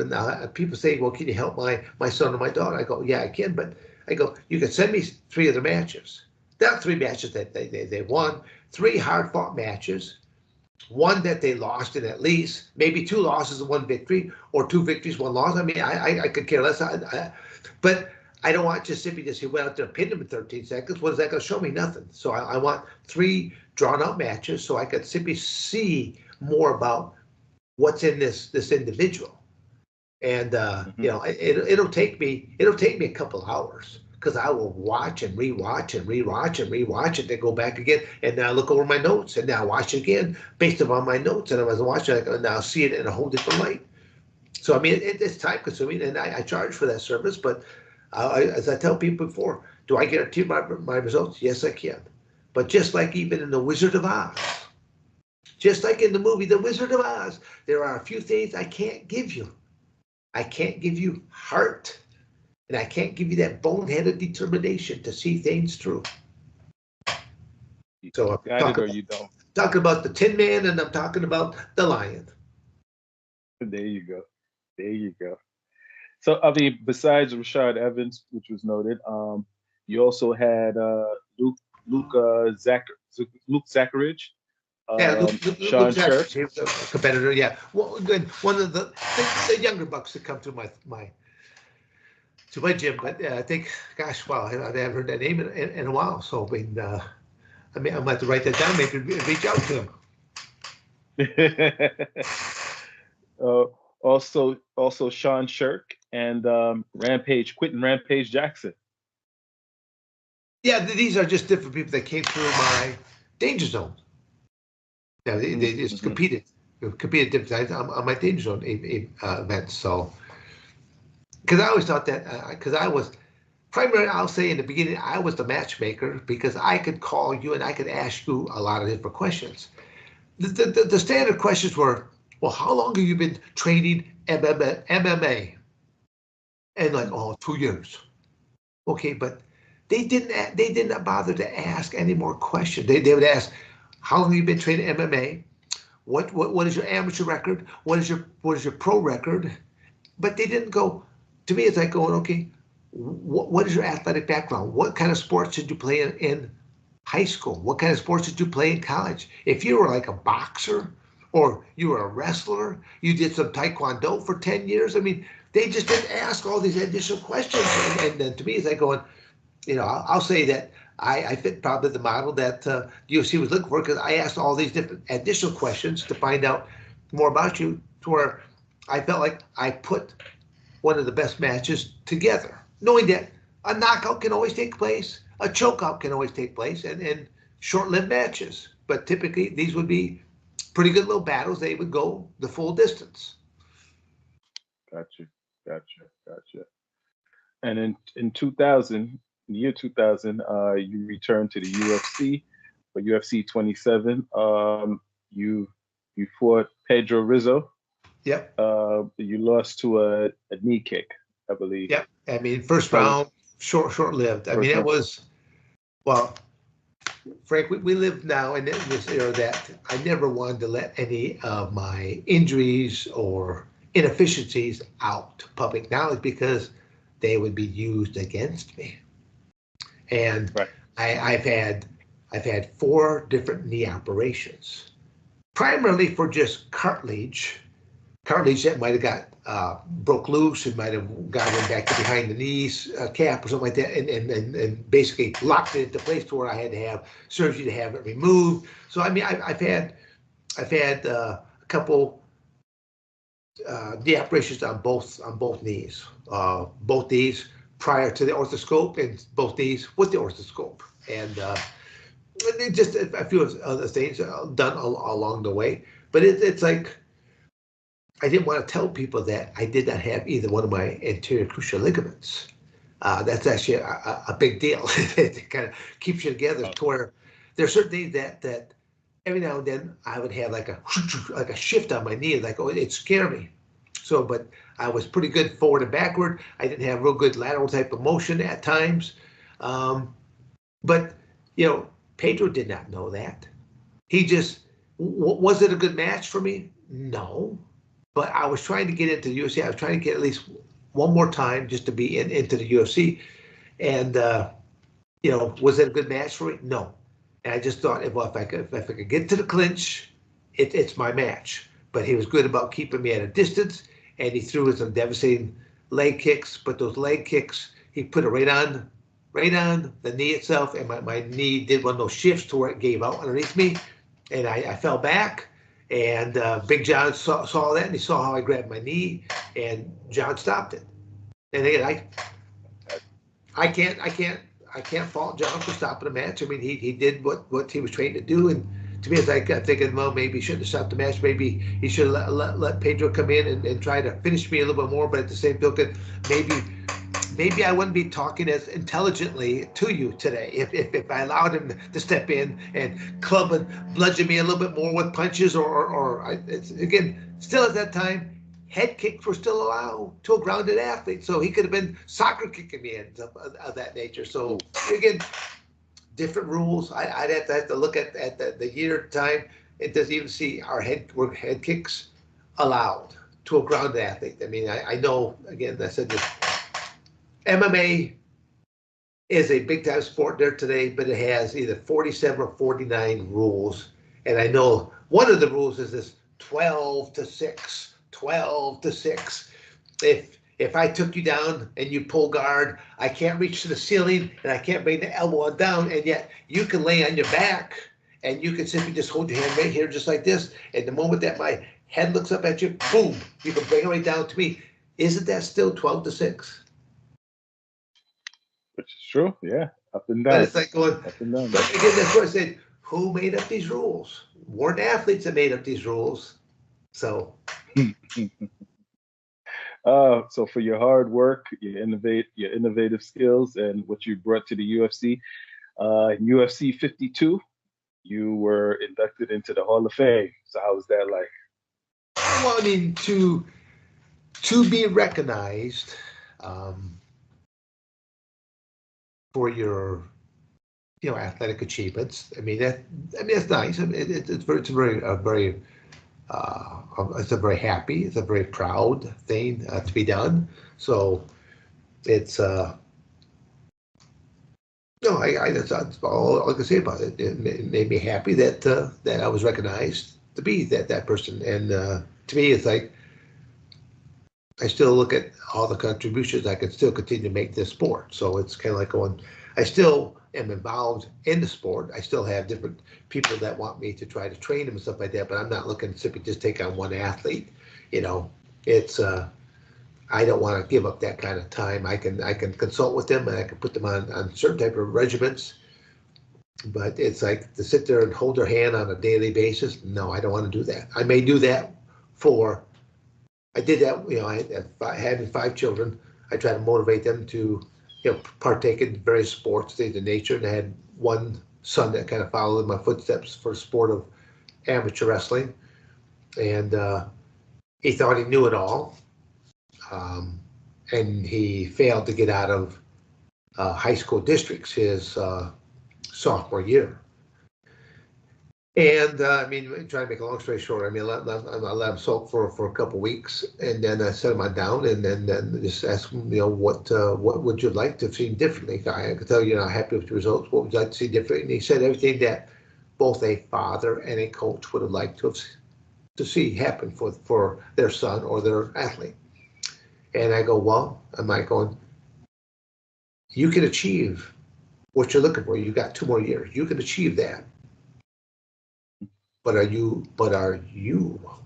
Speaker 2: people say, "Well, can you help my son or my daughter?" I go, "Yeah, I can," but I go, "You can send me 3 of the matches." Not 3 matches that they won, 3 hard fought matches, 1 that they lost, and at least maybe 2 losses and 1 victory, or 2 victories, 1 loss. I mean, I could care less. But I don't want just simply he went out there and pinned him in 13 seconds. What is that going to show me? Nothing. So I want 3 drawn out matches so I could simply see more about what's in this individual. And it'll take me a couple hours, because I will watch and rewatch and rewatch and rewatch it, then go back again, and now look over my notes, and now watch it again based upon my notes. And as I watch it, I now see it in a whole different light. So I mean, it's time consuming, and I charge for that service. But as I tell people before, do I guarantee my results? Yes, I can. But just like even in The Wizard of Oz, just like in the movie The Wizard of Oz, there are a few things I can't give you. I can't give you heart, and I can't give you that boneheaded determination to see things through. So
Speaker 1: you got it or you don't.
Speaker 2: Talking about the Tin Man, and I'm talking about the Lion.
Speaker 1: There you go. There you go. So, I mean, besides Rashad Evans, which was noted, you also had Luke Zacharidge, Sean Church.
Speaker 2: He was a competitor. Yeah, well, one of the younger bucks that come to my gym. But I think, gosh, wow, I haven't heard that name in a while. So I mean, I'm going to have to write that down. Maybe reach out to him.
Speaker 1: uh, also Sean Shirk and Quentin Rampage Jackson.
Speaker 2: Yeah, these are just different people that came through my danger zone. Yeah, they just
Speaker 1: Mm-hmm.
Speaker 2: competed different times on my danger zone events. So, because I always thought that, because I was primarily, I'll say in the beginning, I was the matchmaker because I could call you and I could ask you a lot of different questions. The standard questions were, well, how long have you been training MMA? And like, oh, 2 years. Okay, but they didn't bother to ask any more questions. They would ask, how long have you been training MMA? What is your amateur record? What is your pro record? But they didn't go. To me, it's like going, okay, what is your athletic background? What kind of sports did you play in high school? What kind of sports did you play in college? If you were like a boxer or you were a wrestler, you did some taekwondo for 10 years. I mean, they just didn't ask all these additional questions. And then to me, it's like going, I'll say that I fit probably the model that UFC was looking for because I asked all these different additional questions to find out more about you to where I felt like I put one of the best matches together, knowing that a knockout can always take place, a chokeout can always take place, and short-lived matches. But typically, these would be pretty good little battles. They would go the full distance.
Speaker 1: Gotcha, gotcha. And in 2000, the year 2000, you returned to the UFC for UFC 27. You fought Pedro Rizzo.
Speaker 2: Yep.
Speaker 1: You lost to a knee kick, I believe.
Speaker 2: Yep. I mean, first
Speaker 1: Tell
Speaker 2: round, short-lived. I mean,
Speaker 1: first
Speaker 2: it
Speaker 1: round.
Speaker 2: was, well, Frank, we live now in this era that I never wanted to let any of my injuries or inefficiencies out to public knowledge because they would be used against me. And
Speaker 1: Right.
Speaker 2: I've had 4 different knee operations, primarily for just cartilage that might have got broke loose and might have gotten back to behind the knees cap or something like that, and basically locked it into place to where I had to have surgery to have it removed. So I mean, I've had a couple knee operations on both knees, both knees prior to the orthoscope, and both knees with the orthoscope, and just a few other things done along the way. But it's like I didn't want to tell people that I did not have either one of my anterior cruciate ligaments. That's actually a big deal. It kind of keeps you together to where there's certain things that every now and then I would have like a shift on my knee, like, oh, it scared me. So, but I was pretty good forward and backward. I didn't have real good lateral type of motion at times. But, Pedro did not know that. He just, was it a good match for me? No. But I was trying to get into the UFC. I was trying to get at least one more time just to be into the UFC. And, was it a good match for me? No. And I just thought, well, if I could get to the clinch, it's my match. But he was good about keeping me at a distance, and he threw some devastating leg kicks. But those leg kicks, he put it right on the knee itself, and my knee did one of those shifts to where it gave out underneath me, and I fell back. And Big John saw that, and he saw how I grabbed my knee, and John stopped it. And again, I can't fault John for stopping the match. I mean, he did what he was trained to do, and to me, it's like I'm thinking, well, maybe he shouldn't have stopped the match. Maybe he should have let Pedro come in and try to finish me a little bit more. But at the same token, maybe I wouldn't be talking as intelligently to you today if I allowed him to step in and club and bludgeon me a little bit more with punches, or it's, again, still at that time, head kicks were still allowed to a grounded athlete. So he could have been soccer kicking me and stuff of that nature. So again, different rules. I'd have to look at the year time. It doesn't even see our head kicks allowed to a grounded athlete. I mean, I know, again, I said this, MMA is a big time sport there today, but it has either 47 or 49 rules. And I know one of the rules is this 12 to 6, 12 to 6. If I took you down and you pull guard, I can't reach to the ceiling and I can't bring the elbow down, and yet you can lay on your back and you can simply just hold your hand right here just like this, and the moment that my head looks up at you, boom, you can bring it right down to me. Isn't that still 12-6?
Speaker 1: Which is true. Yeah. Up and
Speaker 2: But
Speaker 1: down.
Speaker 2: it's like going,
Speaker 1: Up and down.
Speaker 2: but again, that's why I said, who made up these rules? Weren't athletes that made up these rules. So,
Speaker 1: So for your hard work, your innovative skills, and what you brought to the UFC, UFC 52, you were inducted into the Hall of Fame. So how was that like?
Speaker 2: well, I mean, to be recognized um, for your athletic achievements. I mean that's nice. I mean, it's a very happy, it's a very proud thing to be done. So it's no, that's all I can say about it. It made me happy that I was recognized to be that person, and to me, it's like I still look at all the contributions I can still continue to make this sport. So it's kind of like going, I still am involved in the sport. I still have different people that want me to try to train them and stuff like that, but I'm not looking to simply just take on one athlete. You know, it's, I don't want to give up that kind of time. I can consult with them and I can put them on certain type of regimens, but it's like to sit there and hold their hand on a daily basis. No, I don't want to do that. I may do that for I did that, having 5 children, I try to motivate them to, partake in various sports, things of nature. And I had one son that kind of followed in my footsteps for the sport of amateur wrestling. And he thought he knew it all. And he failed to get out of high school districts his sophomore year. And I mean, trying to make a long story short, I mean, I let him sulk for a couple of weeks, and then I set him on down, and then just asked him, what would you like to have seen differently? I could tell you're not happy with the results. What would you like to see differently? And he said everything that both a father and a coach would have liked to see happen for their son or their athlete. And I go, well, am I going? You can achieve what you're looking for. You got 2 more years. You can achieve that. But are you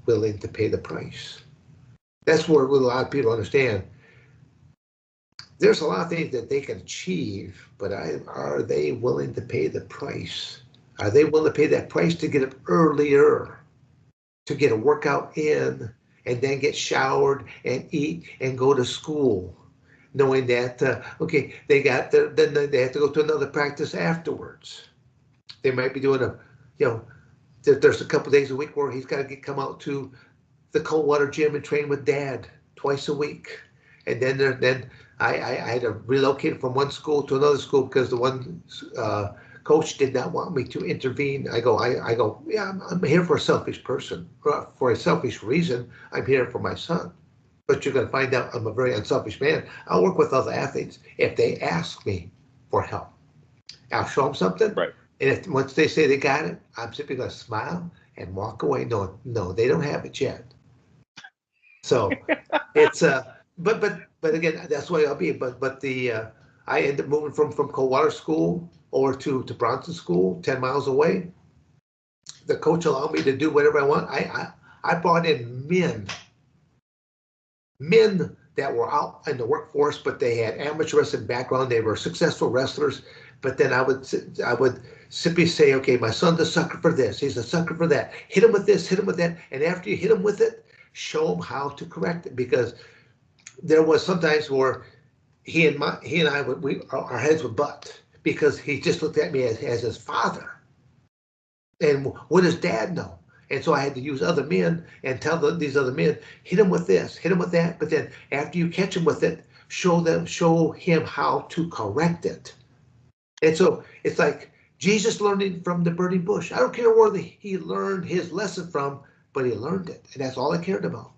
Speaker 2: willing to pay the price? That's where a lot of people understand. There's a lot of things that they can achieve, but are they willing to pay the price? Are they willing to pay that price to get up earlier, to get a workout in, and then get showered and eat and go to school, knowing that okay, then they have to go to another practice afterwards. They might be doing there's a couple days a week where he's got to come out to the cold water gym and train with dad twice a week. And then I had to relocate from one school to another school because the one coach did not want me to intervene. I go, yeah, I'm here for a selfish person. For a selfish reason, I'm here for my son. But you're going to find out I'm a very unselfish man. I'll work with other athletes if they ask me for help. I'll show them something.
Speaker 1: Right.
Speaker 2: And once they say they got it, I'm simply going to smile and walk away knowing, no, they don't have it yet. So it's, but again, that's the way I'll be. But I ended up moving from Coldwater School over to Bronson School, 10 miles away. The coach allowed me to do whatever I want. I brought in men that were out in the workforce, but they had amateur wrestling background. They were successful wrestlers. But then I would simply say, okay, my son's a sucker for this. He's a sucker for that. Hit him with this, hit him with that. And after you hit him with it, show him how to correct it. Because there was sometimes where he and I our heads would butt because he just looked at me as his father. And what does dad know? And so I had to use other men and tell these other men, hit him with this, hit him with that. But then after you catch him with it, show him how to correct it. And so it's like Jesus learning from the burning bush. I don't care where he learned his lesson from, but he learned it. And that's all I cared about.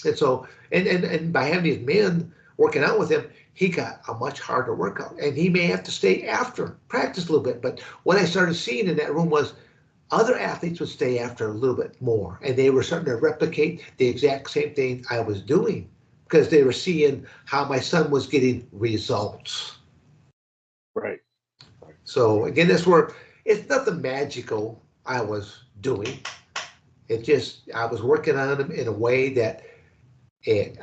Speaker 2: And so, and by having these men working out with him, he got a much harder workout. And he may have to stay after, practice a little bit. But what I started seeing in that room was other athletes would stay after a little bit more. And they were starting to replicate the exact same thing I was doing because they were seeing how my son was getting results.
Speaker 1: Right.
Speaker 2: So again, that's where it's nothing magical I was doing. I was working on them in a way that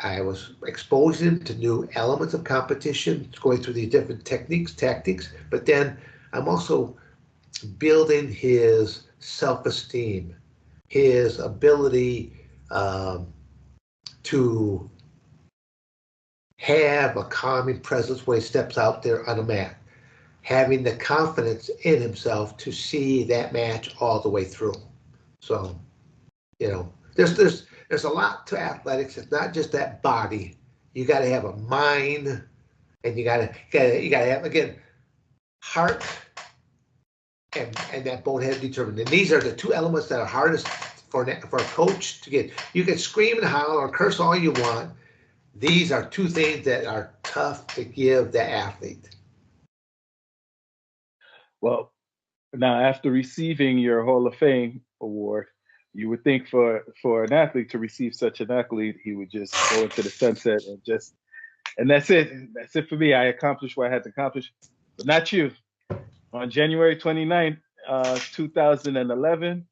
Speaker 2: I was exposing him to new elements of competition, going through these different tactics, but then I'm also building his self-esteem, his ability um, to have a calming presence when he steps out there on a mat, having the confidence in himself to see that match all the way through. So, there's a lot to athletics. It's not just that body. You got to have a mind, and you got to have, again, heart, and that both have determined. And these are the two elements that are hardest for a coach to get. You can scream and howl or curse all you want. These are two things that are tough to give the athlete.
Speaker 1: Well, now after receiving your Hall of Fame award, you would think for an athlete to receive such an accolade, he would just go into the sunset and that's it. That's it for me. I accomplished what I had to accomplish, but not you. On January 29th, 2011,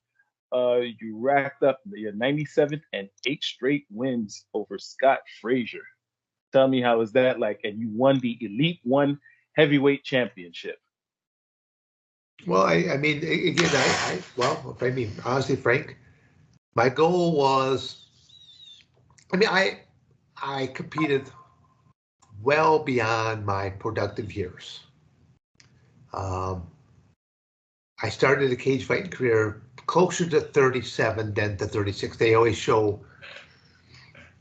Speaker 1: you racked up your 97th and 8 straight wins over Scott Frazier. Tell me, how is that like? And you won the Elite One Heavyweight Championship.
Speaker 2: Well, I mean, again, honestly, Frank, my goal was, I competed well beyond my productive years. I started a cage fighting career closer to 37 than to 36. They always show.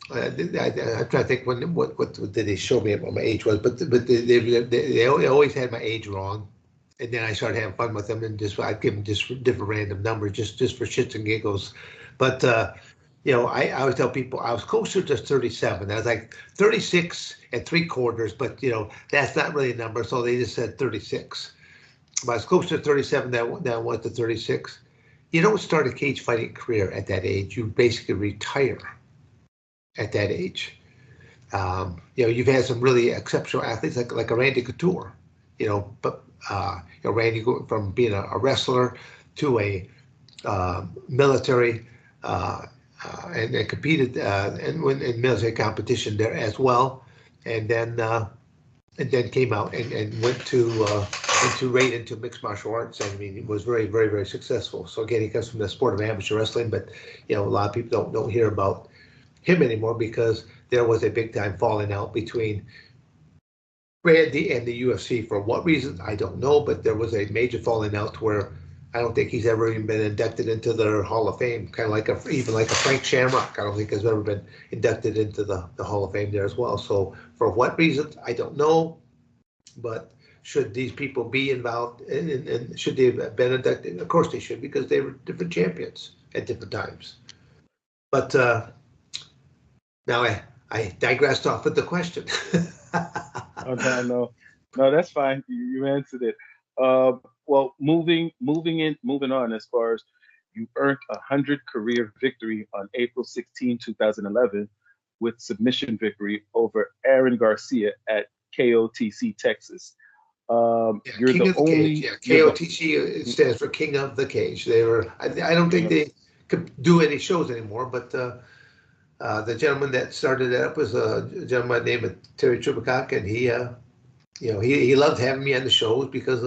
Speaker 2: I'm trying to think what did they show me what my age was, but they always had my age wrong, and then I started having fun with them, and I'd give them just different random numbers just for shits and giggles. But I always tell people I was closer to 37. I was like 36 and 3/4, but that's not really a number, so they just said 36. But I was closer to 37 than I went to 36. You don't start a cage fighting career at that age. You basically retire at that age. You've had some really exceptional athletes like a Randy Couture, but Randy from being a wrestler to a military and competed in military competition there as well, and then came out and went into mixed martial arts. I mean, it was very, very, very successful. So again, he comes from the sport of amateur wrestling, but a lot of people don't hear about him anymore because there was a big time falling out between Randy and the UFC. For what reason, I don't know, but there was a major falling out where I don't think he's ever even been inducted into their Hall of Fame, kind of like a Frank Shamrock. I don't think has ever been inducted into the Hall of Fame there as well. So for what reasons, I don't know, but should these people be involved and should they have been inducted? Of course they should, because they were different champions at different times. But now I digressed off with the question.
Speaker 1: Oh, no, that's fine. You answered it. Well, moving on, as far as you earned 100 career victory on April 16, 2011, with submission victory over Aaron Garcia at KOTC, Texas. You're
Speaker 2: King
Speaker 1: the
Speaker 2: of the
Speaker 1: only.
Speaker 2: Cage. Yeah, KOTC stands for King of the Cage. They were. I don't think they could do any shows anymore, but the gentleman that started that up was a gentleman named Terry Tribicock, and he loved having me on the shows because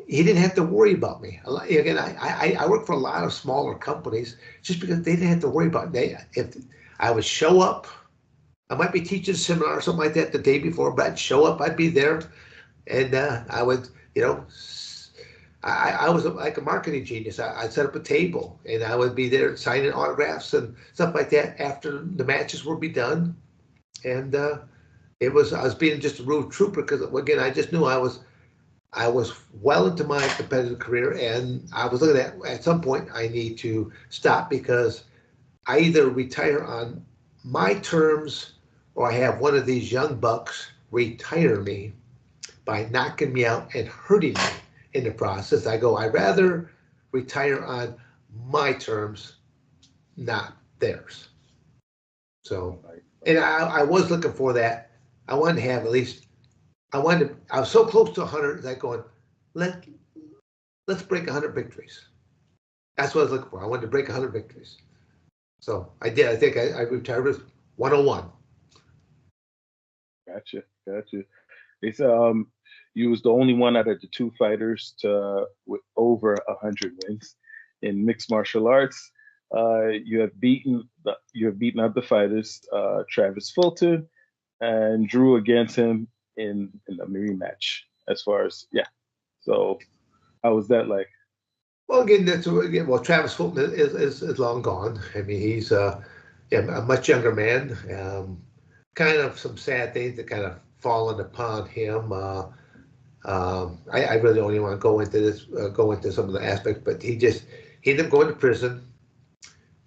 Speaker 2: he didn't have to worry about me. Again, I work for a lot of smaller companies just because they didn't have to worry about me. If I would show up, I might be teaching a seminar or something like that the day before, but I'd show up, I'd be there, and I would, I was like a marketing genius. I'd set up a table, and I would be there signing autographs and stuff like that after the matches would be done. And I was being just a rude trooper because, again, I just knew I was well into my competitive career, and I was looking at some point I need to stop because I either retire on my terms or I have one of these young bucks retire me by knocking me out and hurting me in the process. I'd rather retire on my terms, not theirs. So, and I was looking for that. I wanted to have at least, I was so close to 100, like going, let's break 100 victories. That's what I was looking for. I wanted to break 100 victories. So I did. I think I retired with 101.
Speaker 1: Gotcha. They said you was the only one out of the two fighters to with over 100 wins in mixed martial arts. You have beaten other fighters, Travis Fulton, and drew against him in a rematch. As far as yeah, so how was that like?
Speaker 2: Well, well, Travis Fulton is long gone. I mean, he's yeah, a much younger man. Kind of some sad things that kind of fallen upon him. I really don't even want to go into some of the aspects, but he ended up going to prison,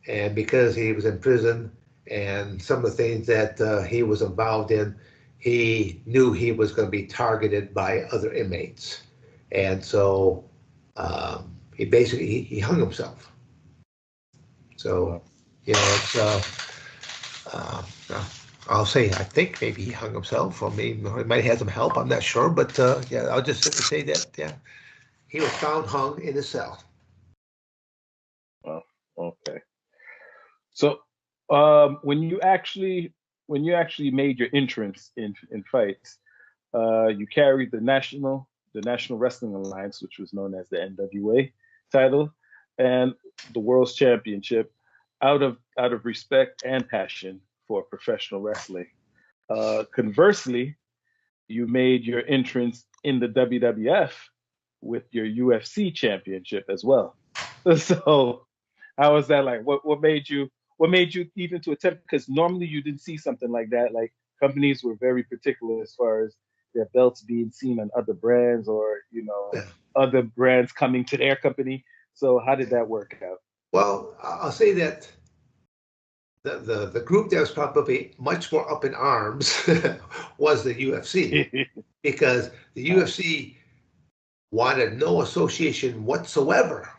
Speaker 2: and because he was in prison and some of the things that he was involved in, he knew he was going to be targeted by other inmates, and so he basically he hung himself. So,
Speaker 1: Wow.
Speaker 2: you know, it's uh, I'll say I think maybe he hung himself, or maybe he might have some help. I'm not sure, but yeah, I'll just simply say that yeah, he was found hung in a cell.
Speaker 1: Wow. Okay. So when you actually made your entrance in fights, you carried the National Wrestling Alliance, which was known as the NWA title, and the World's Championship out of respect and passion for professional wrestling. Conversely, you made your entrance in the WWF with your UFC championship as well. So how was that like? What made you even to attempt? Because normally you didn't see something like that. Like companies were very particular as far as their belts being seen on other brands or other brands coming to their company. So how did that work out?
Speaker 2: Well, I'll say that the group that was probably much more up in arms was the UFC, because the UFC wanted no association whatsoever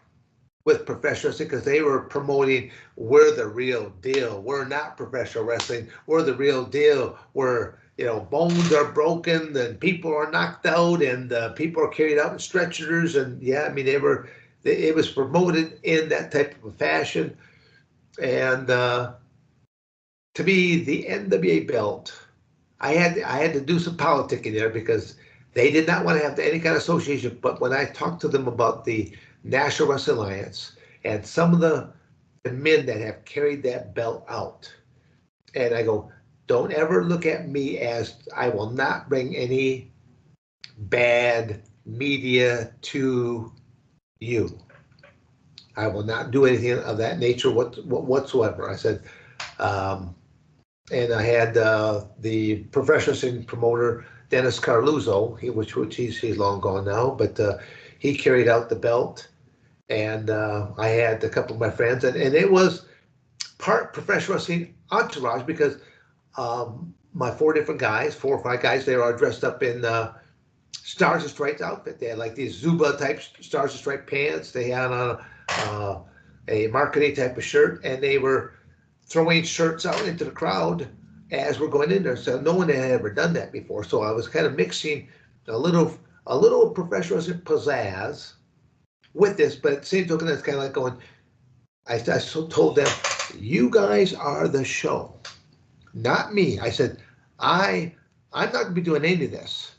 Speaker 2: with professional wrestling, because they were promoting we're the real deal. We're not professional wrestling. We're the real deal. We're bones are broken and people are knocked out and people are carried out in stretchers, and yeah, I mean it was promoted in that type of a fashion, and to me the NWA belt, I had to do some politicking there, because they did not want to have any kind of association. But when I talked to them about the National Wrestling Alliance and some of the men that have carried that belt out, and I go, don't ever look at me as I will not bring any bad media to you. I will not do anything of that nature whatsoever. I said, um, and I had the professional wrestling promoter Dennis Carluzzo, which he's long gone now, but he carried out the belt, and I had a couple of my friends, and it was part professional wrestling entourage, because my four or five guys, they are dressed up in Stars and Stripes outfit. They had like these Zuba type Stars and Stripes pants. They had on a marketing type of shirt, and they were throwing shirts out into the crowd as we're going in there. So no one had ever done that before. So I was kind of mixing a little professional pizzazz with this, but at the same token, it's kind of like going. I told them, "You guys are the show, not me." I said, I'm not going to be doing any of this.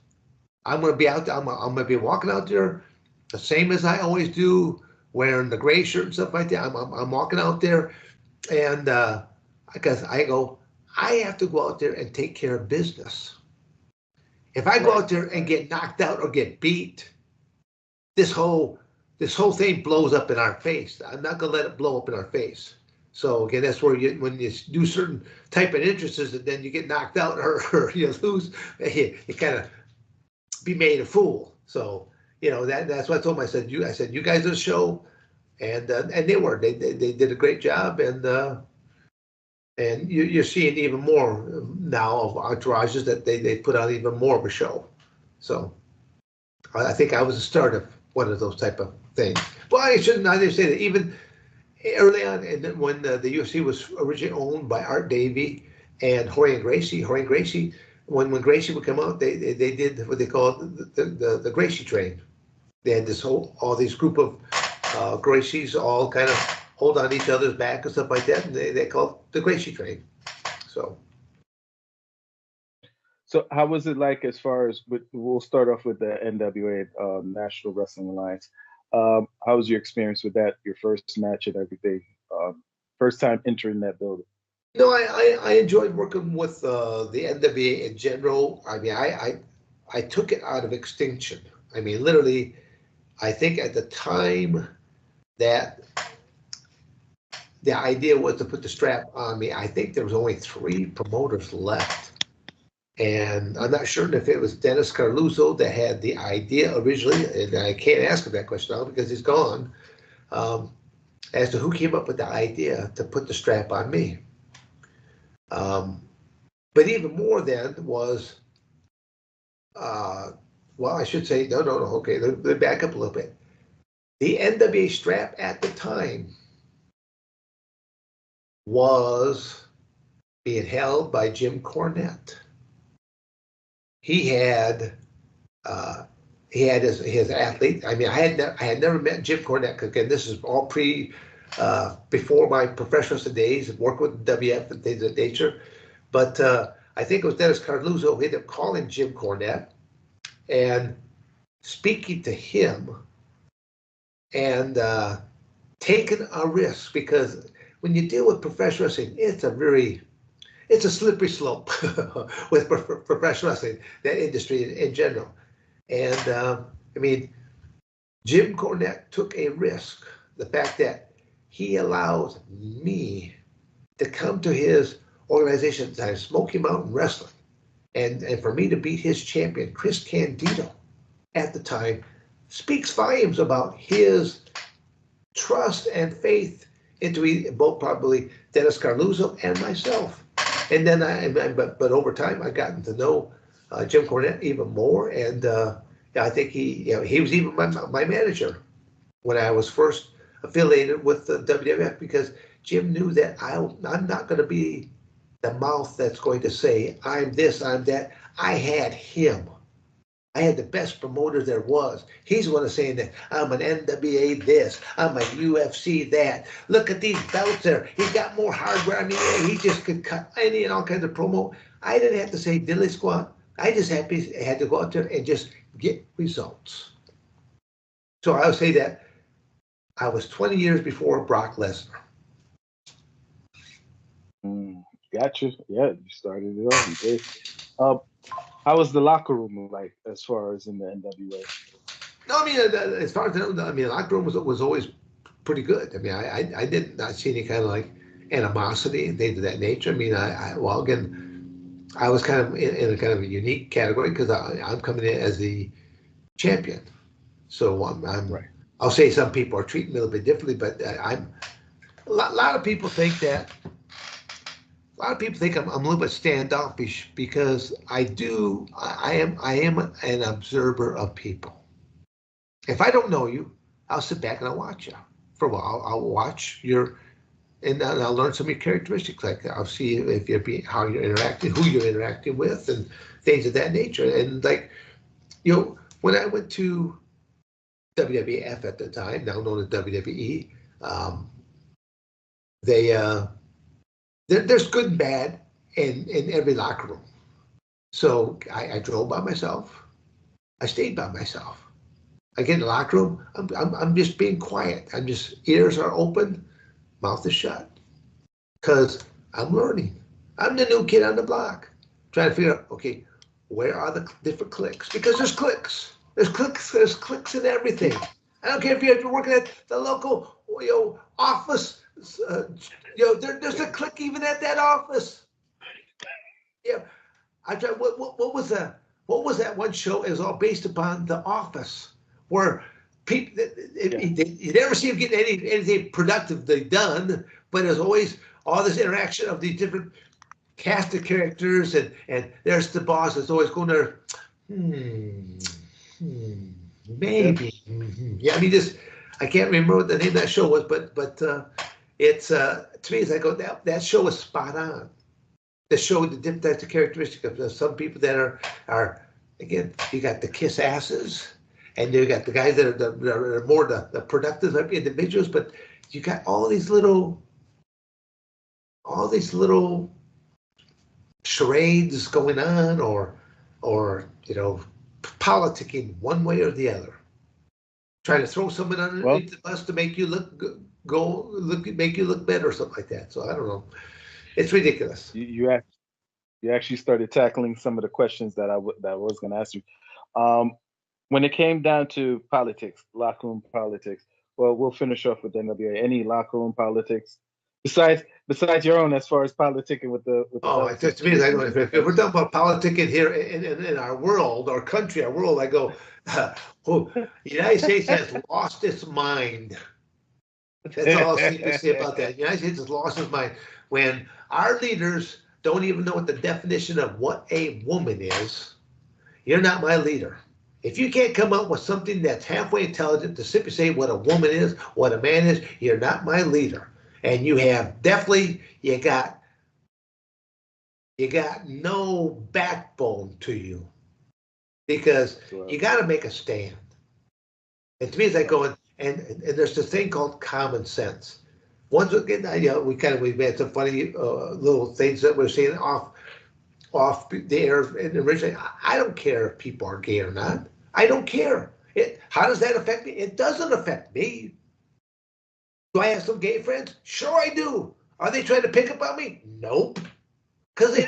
Speaker 2: I'm going to be out there. I'm going to be walking out there the same as I always do, wearing the gray shirt and stuff like that. I'm walking out there, and because I have to go out there and take care of business. If I go out there and get knocked out or get beat, this whole thing blows up in our face. I'm not going to let it blow up in our face. So again, that's where when you do certain type of interests, and then you get knocked out or you lose, you kind of be made a fool. So that's what I told them. I said you guys are the show, and they were. They did a great job, and you're seeing even more now of entourages that they put on even more of a show. So I think I was the start of one of those type of things. Well, I didn't say that. Even early on, and when the UFC was originally owned by Art Davie and Jorge Gracie, when Gracie would come out, they did what they called the Gracie train. They had all these group of Gracies all kind of hold on each other's back and stuff like that, and they call it the Gracie train. So
Speaker 1: So how was it like as far as we'll start off with the NWA National Wrestling Alliance. How was your experience with that? Your first match and everything. First time entering that building.
Speaker 2: I enjoyed working with the NWA in general. I mean, I took it out of extinction. I mean, literally, I think at the time that the idea was to put the strap on me, I think there was only 3 promoters left. And I'm not sure if it was Dennis Carluzzo that had the idea originally, and I can't ask him that question now because he's gone, as to who came up with the idea to put the strap on me. But even more then was, well, I should say, no, okay, let me back up a little bit. The NWA strap at the time was being held by Jim Cornette. He had his athlete. I mean, I had never met Jim Cornette, because again, this is all before my professional days and working with WF and things of that nature. But I think it was Dennis Carluzzo who ended up calling Jim Cornette and speaking to him and taking a risk, because when you deal with professional wrestling, it's a slippery slope with professional wrestling, that industry in general. And I mean, Jim Cornette took a risk. The fact that he allowed me to come to his organization at the time, Smoky Mountain Wrestling, and for me to beat his champion, Chris Candido, at the time, speaks volumes about his trust and faith into both probably Dennis Carluzzo and myself. And then but over time, I gotten to know Jim Cornette even more, and I think he was even my manager when I was first affiliated with the WWF, because Jim knew that I'm not going to be the mouth that's going to say I'm this, I'm that. I had him. I had the best promoter there was. He's the one that's saying that I'm an NWA this, I'm a UFC that. Look at these belts there. He's got more hardware. I mean, he just could cut any and all kinds of promo. I didn't have to say diddly squat. I just had to go out there and just get results. So I would say that I was 20 years before Brock Lesnar.
Speaker 1: Gotcha. Yeah, you started it off. You did. How was the locker room like as far as in the NWA?
Speaker 2: No, I mean, as far as the locker room was always pretty good. I mean, I did not see any kind of like animosity and things of that nature. I mean, well, again, I was kind of in a kind of a unique category because I'm coming in as the champion. So I'm
Speaker 1: right.
Speaker 2: I'll say some people are treating me a little bit differently, but I'm a lot of people think that. A lot of people think I'm a little bit standoffish because I am an observer of people. If I don't know you, I'll sit back and I'll watch you for a while. I'll watch and I'll learn some of your characteristics. Like I'll see if how you're interacting, who you're interacting with, and things of that nature. And like, when I went to WWF at the time, now known as WWE, there's good and bad in every locker room. So I drove by myself. I stayed by myself. I get in the locker room. I'm just being quiet. I'm just, ears are open, mouth is shut, because I'm learning. I'm the new kid on the block, trying to figure out, okay, where are the different cliques? Because there's cliques. There's cliques in everything. I don't care if you're working at the local office. There's a clique even at that office. Yeah, I tried. What was that? What was that one show? It was all based upon The Office, where people you never see them getting anything productively done, but there's always all this interaction of these different cast of characters, and there's the boss that's always going there. Maybe. Yeah, I mean, I can't remember what the name of that show was, but it's to me, it's like that show was spot on. That showed the different types of characteristics of some people that are again, you got the kiss asses, and you got the guys that are more the productive individuals, but you got all these little charades going on, or politicking one way or the other, trying to throw someone underneath the bus to make you make you look better or something like that. So I don't know. It's ridiculous.
Speaker 1: You actually started tackling some of the questions that I was going to ask you. Um, when it came down to politics, locker room politics, well, we'll finish off with NWA. Any locker room politics besides your own, as far as politicking with the
Speaker 2: Oh,
Speaker 1: belts?
Speaker 2: to me, if we're talking about politicking here in our world, our country, our world, I go, oh, the United States has lost its mind. That's all I'll say about that. The United States has lost its mind when our leaders don't even know what the definition of what a woman is. You're not my leader. If you can't come up with something that's halfway intelligent to simply say what a woman is, what a man is, you're not my leader. And you got no backbone to you, because you got to make a stand. And to me, it's like going, and there's this thing called common sense. Once again, we've had some funny little things that we're seeing off the air. And originally, I don't care if people are gay or not. I don't care. How does that affect me? It doesn't affect me. Do I have some gay friends? Sure, I do. Are they trying to pick up on me? Nope. Because they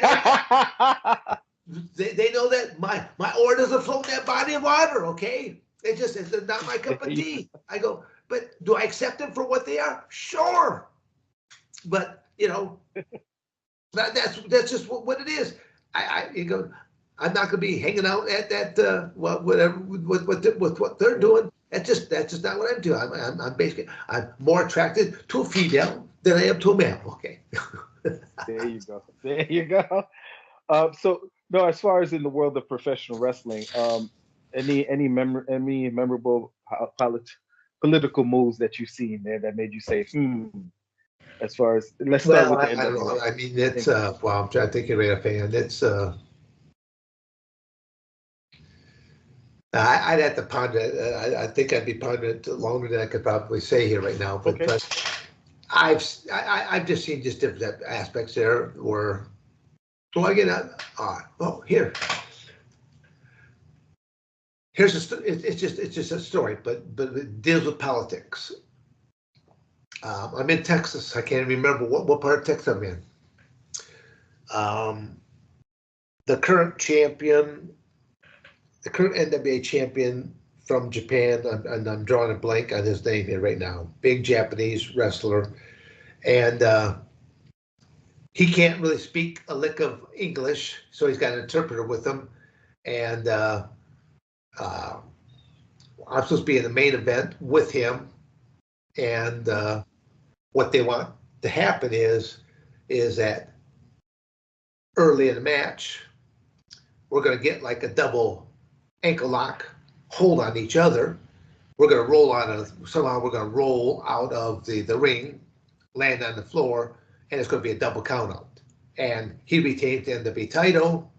Speaker 2: know that my ore doesn't float in that body of water. Okay, it's not my cup of tea. I go, but do I accept them for what they are? Sure, but that's just what it is. I'm not going to be hanging out at that whatever with what they're doing. That's just not what I'm doing. I'm more attracted to a female than I am to a male. Okay.
Speaker 1: There you go. So no, as far as in the world of professional wrestling, any memorable political moves that you've seen there that made you say, as far as, let's start with the
Speaker 2: I don't know.
Speaker 1: NWA.
Speaker 2: I mean, it's I'm trying to think of a fan. It's I'd have to ponder it. I think I'd be pondering it longer than I could probably say here right now. But I've just seen just different aspects there where. So again, here's it's just a story, but it deals with politics. I'm in Texas. I can't remember what part of Texas I'm in. The current NWA champion from Japan, and I'm drawing a blank on his name here right now. Big Japanese wrestler, and he can't really speak a lick of English, so he's got an interpreter with him. And I'm supposed to be in the main event with him. And what they want to happen is that early in the match, we're going to get like a double ankle lock, hold on each other. We're going to roll somehow we're going to roll out of the ring, land on the floor, and it's going to be a double count out. And he retains the NWA title,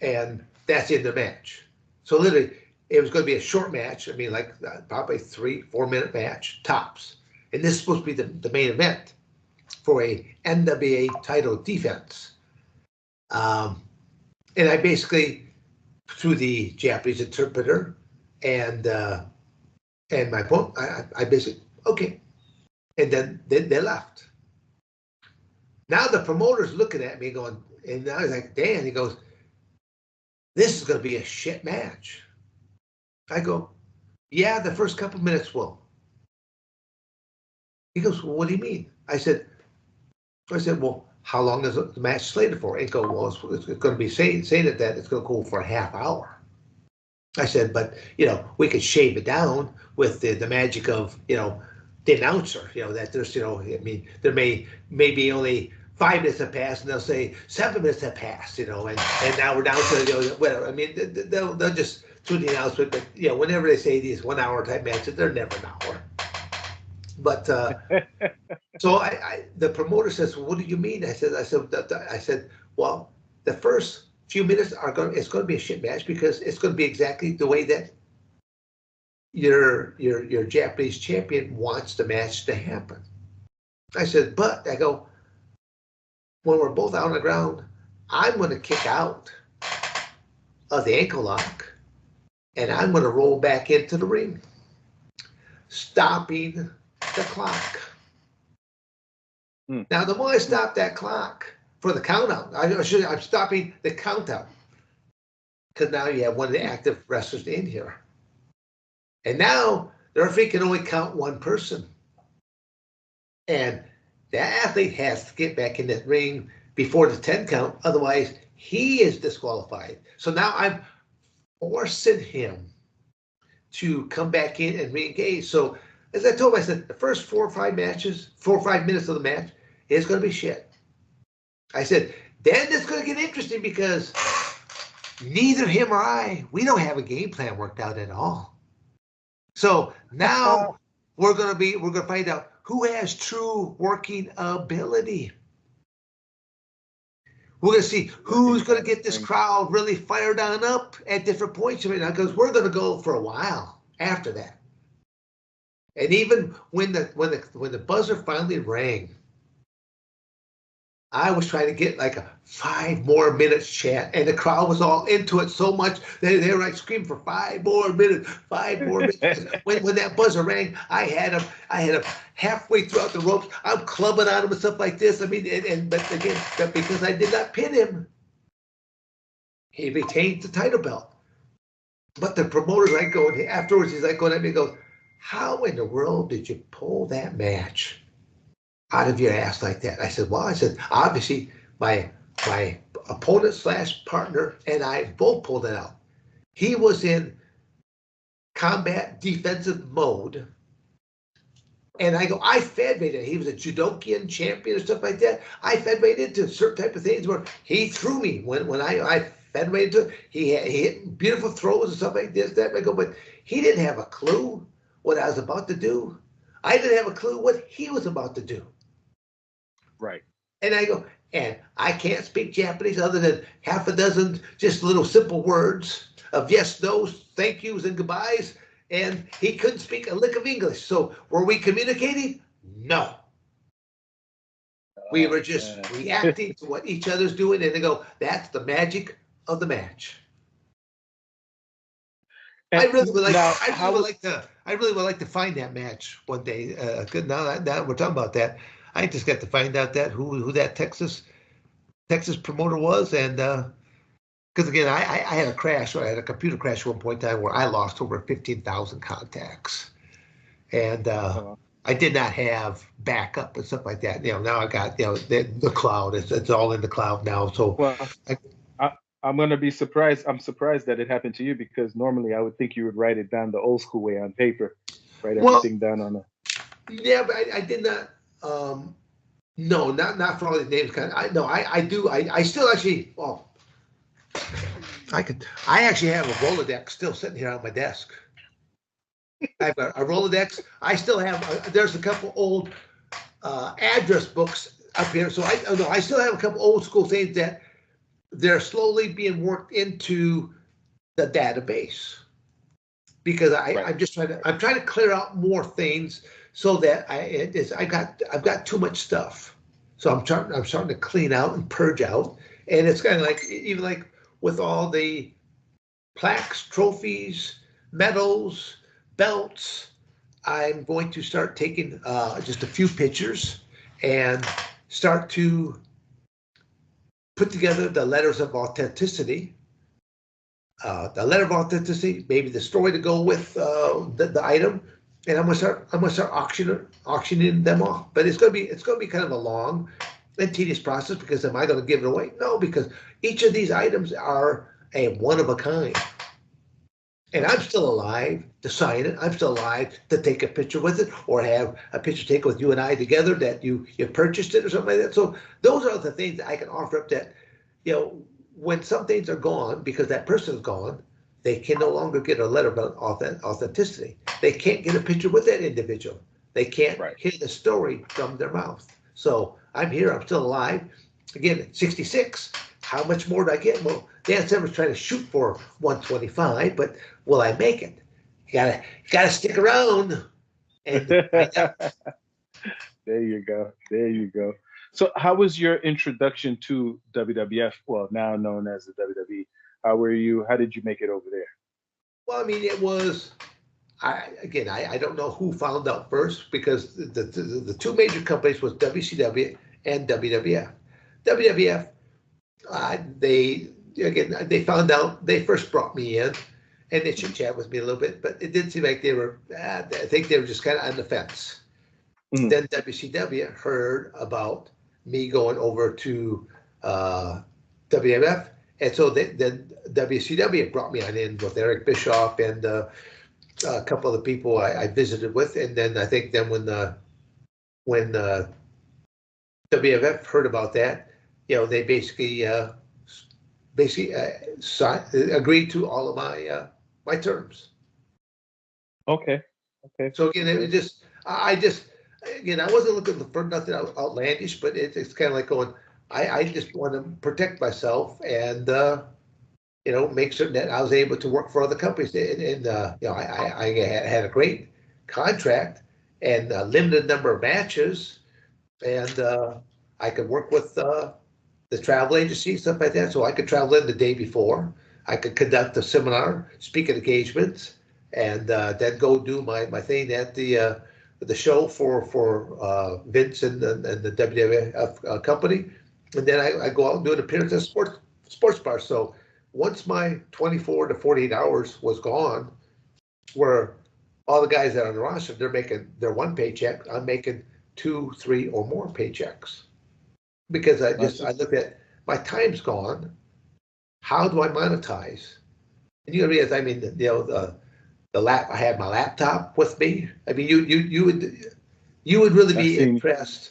Speaker 2: and that's in the match. So literally, it was going to be a short match. I mean, like probably 3-4 minute match, tops. And this is supposed to be the main event for a NWA title defense. And I basically, through the Japanese interpreter and my phone, I basically, okay. And then they left. Now the promoter's looking at me going, and I was like, Dan, he goes, this is going to be a shit match. I go, yeah, the first couple minutes will. He goes, well, what do you mean? I said, well, how long is the match slated for? He goes, well, it's going to be saying that it's going to go for a half hour. I said, but, we could shave it down with the magic of, the announcer, that there's, I mean, there may be only 5 minutes have passed, and they'll say 7 minutes have passed, and now we're down to, whatever. I mean, they'll just through the announcement, but whenever they say these 1 hour type matches, they're never an hour. But so the promoter says, well, what do you mean? I said, well, the first few minutes it's going to be a shit match because it's going to be exactly the way that your Japanese champion wants the match to happen. I said, but I go, when we're both out on the ground, I'm going to kick out of the ankle lock and I'm going to roll back into the ring, stopping the clock. Now, the more I stop that clock for the count out, I'm stopping the count out because now you have one of the active wrestlers in here. And now the referee can only count one person. And that athlete has to get back in that ring before the 10 count. Otherwise, he is disqualified. So now I'm forcing him to come back in and re-engage. So as I told him, I said, the first 4 or 5 minutes of the match is going to be shit. I said, then it's going to get interesting because neither him or I, we don't have a game plan worked out at all. So now we're going to find out who has true working ability. We're going to see who's going to get this crowd really fired on up at different points right now, because we're going to go for a while after that. And even when the buzzer finally rang, I was trying to get like a 5 more minutes chat, and the crowd was all into it so much they were like screaming for 5 more minutes, 5 more minutes. when that buzzer rang, I had him halfway throughout the ropes. I'm clubbing on him and stuff like this. I mean, but again, because I did not pin him, he retained the title belt. But the promoter's like going afterwards. He's like going at me and goes, "How in the world did you pull that match out of your ass like that?" I said, well, obviously my opponent / partner and I both pulled it out. He was in combat defensive mode. And I go, I fed right in. He was a judokian champion and stuff like that. I fed right into certain type of things where he threw me when I fed right into it. He hit beautiful throws and stuff like this, that. I go, but he didn't have a clue what I was about to do. I didn't have a clue what he was about to do.
Speaker 1: Right.
Speaker 2: And I go, and I can't speak Japanese other than half a dozen just little simple words of yes, no's, thank yous, and goodbyes. And he couldn't speak a lick of English. So were we communicating? No. We were just reacting to what each other's doing, and they go, that's the magic of the match. I really would like to find that match one day. Now that we're talking about that, I just got to find out that who that Texas promoter was, and because again, I had a crash. I had a computer crash at one point in time where I lost over 15,000 contacts, and I did not have backup and stuff like that. Now I got the cloud. It's all in the cloud now. So
Speaker 1: well, I'm gonna be surprised. I'm surprised that it happened to you, because normally I would think you would write it down the old school way on paper, write everything down on a.
Speaker 2: Yeah, but I did not. No, not for all these names. I do. I still actually. Well, I actually have a Rolodex still sitting here on my desk. I have a Rolodex. I still have. There's a couple old address books up here. So I still have a couple old school things that they're slowly being worked into the database, because I'm trying to clear out more things so that I've got too much stuff. So I'm starting to clean out and purge out, and it's kind of like even like with all the plaques, trophies, medals, belts, I'm going to start taking just a few pictures and start to put together the letters of authenticity. The letter of authenticity, maybe the story to go with the item, and I'm gonna start auctioning them off. But it's gonna be kind of a long and tedious process, because am I gonna give it away? No, because each of these items are a one of a kind. And I'm still alive to sign it. I'm still alive to take a picture with it, or have a picture taken with you and I together that you purchased it or something like that. So those are the things that I can offer up that, when some things are gone because that person is gone, they can no longer get a letter about authenticity. They can't get a picture with that individual. They can't hear the story from their mouth. So I'm here. I'm still alive. Again, at 66. How much more do I get? Well, Dan Severn's trying to shoot for 125, but will I make it? gotta stick around and find out.
Speaker 1: There you go. There you go. So, how was your introduction to WWF? Well, now known as the WWE. How were you? How did you make it over there?
Speaker 2: Well, I mean, it was. I don't know who found out first because the two major companies was WCW and WWF. WWF, they found out. They first brought me in, and they chit chat with me a little bit, but it didn't seem like they were. I think they were just kind of on the fence.
Speaker 1: Mhm.
Speaker 2: Then WCW heard about me going over to WWF, and so then WCW brought me on in with Eric Bischoff and a couple of the people I visited with, and then I think then when WWF heard about that, they agreed to all of my terms.
Speaker 1: Okay. Okay.
Speaker 2: So again, it
Speaker 1: Okay.
Speaker 2: just I just again I wasn't looking for nothing outlandish, but it's kind of like going. I just want to protect myself and make certain that I was able to work for other companies. And I had a great contract and a limited number of matches, and I could work with the travel agency, stuff like that. So I could travel in the day before. I could conduct a seminar, speaking engagements, and then go do my thing at the show for Vince and the WWF company, and then I go out and do an appearance at sports bar. So once my 24 to 48 hours was gone, where all the guys that are on the roster, they're making their one paycheck, I'm making two, three, or more paychecks because
Speaker 1: That's
Speaker 2: I looked at my time's gone. How do I monetize? And you realize, I mean, I had my laptop with me. I mean, you would really
Speaker 1: I've
Speaker 2: be
Speaker 1: seen.
Speaker 2: impressed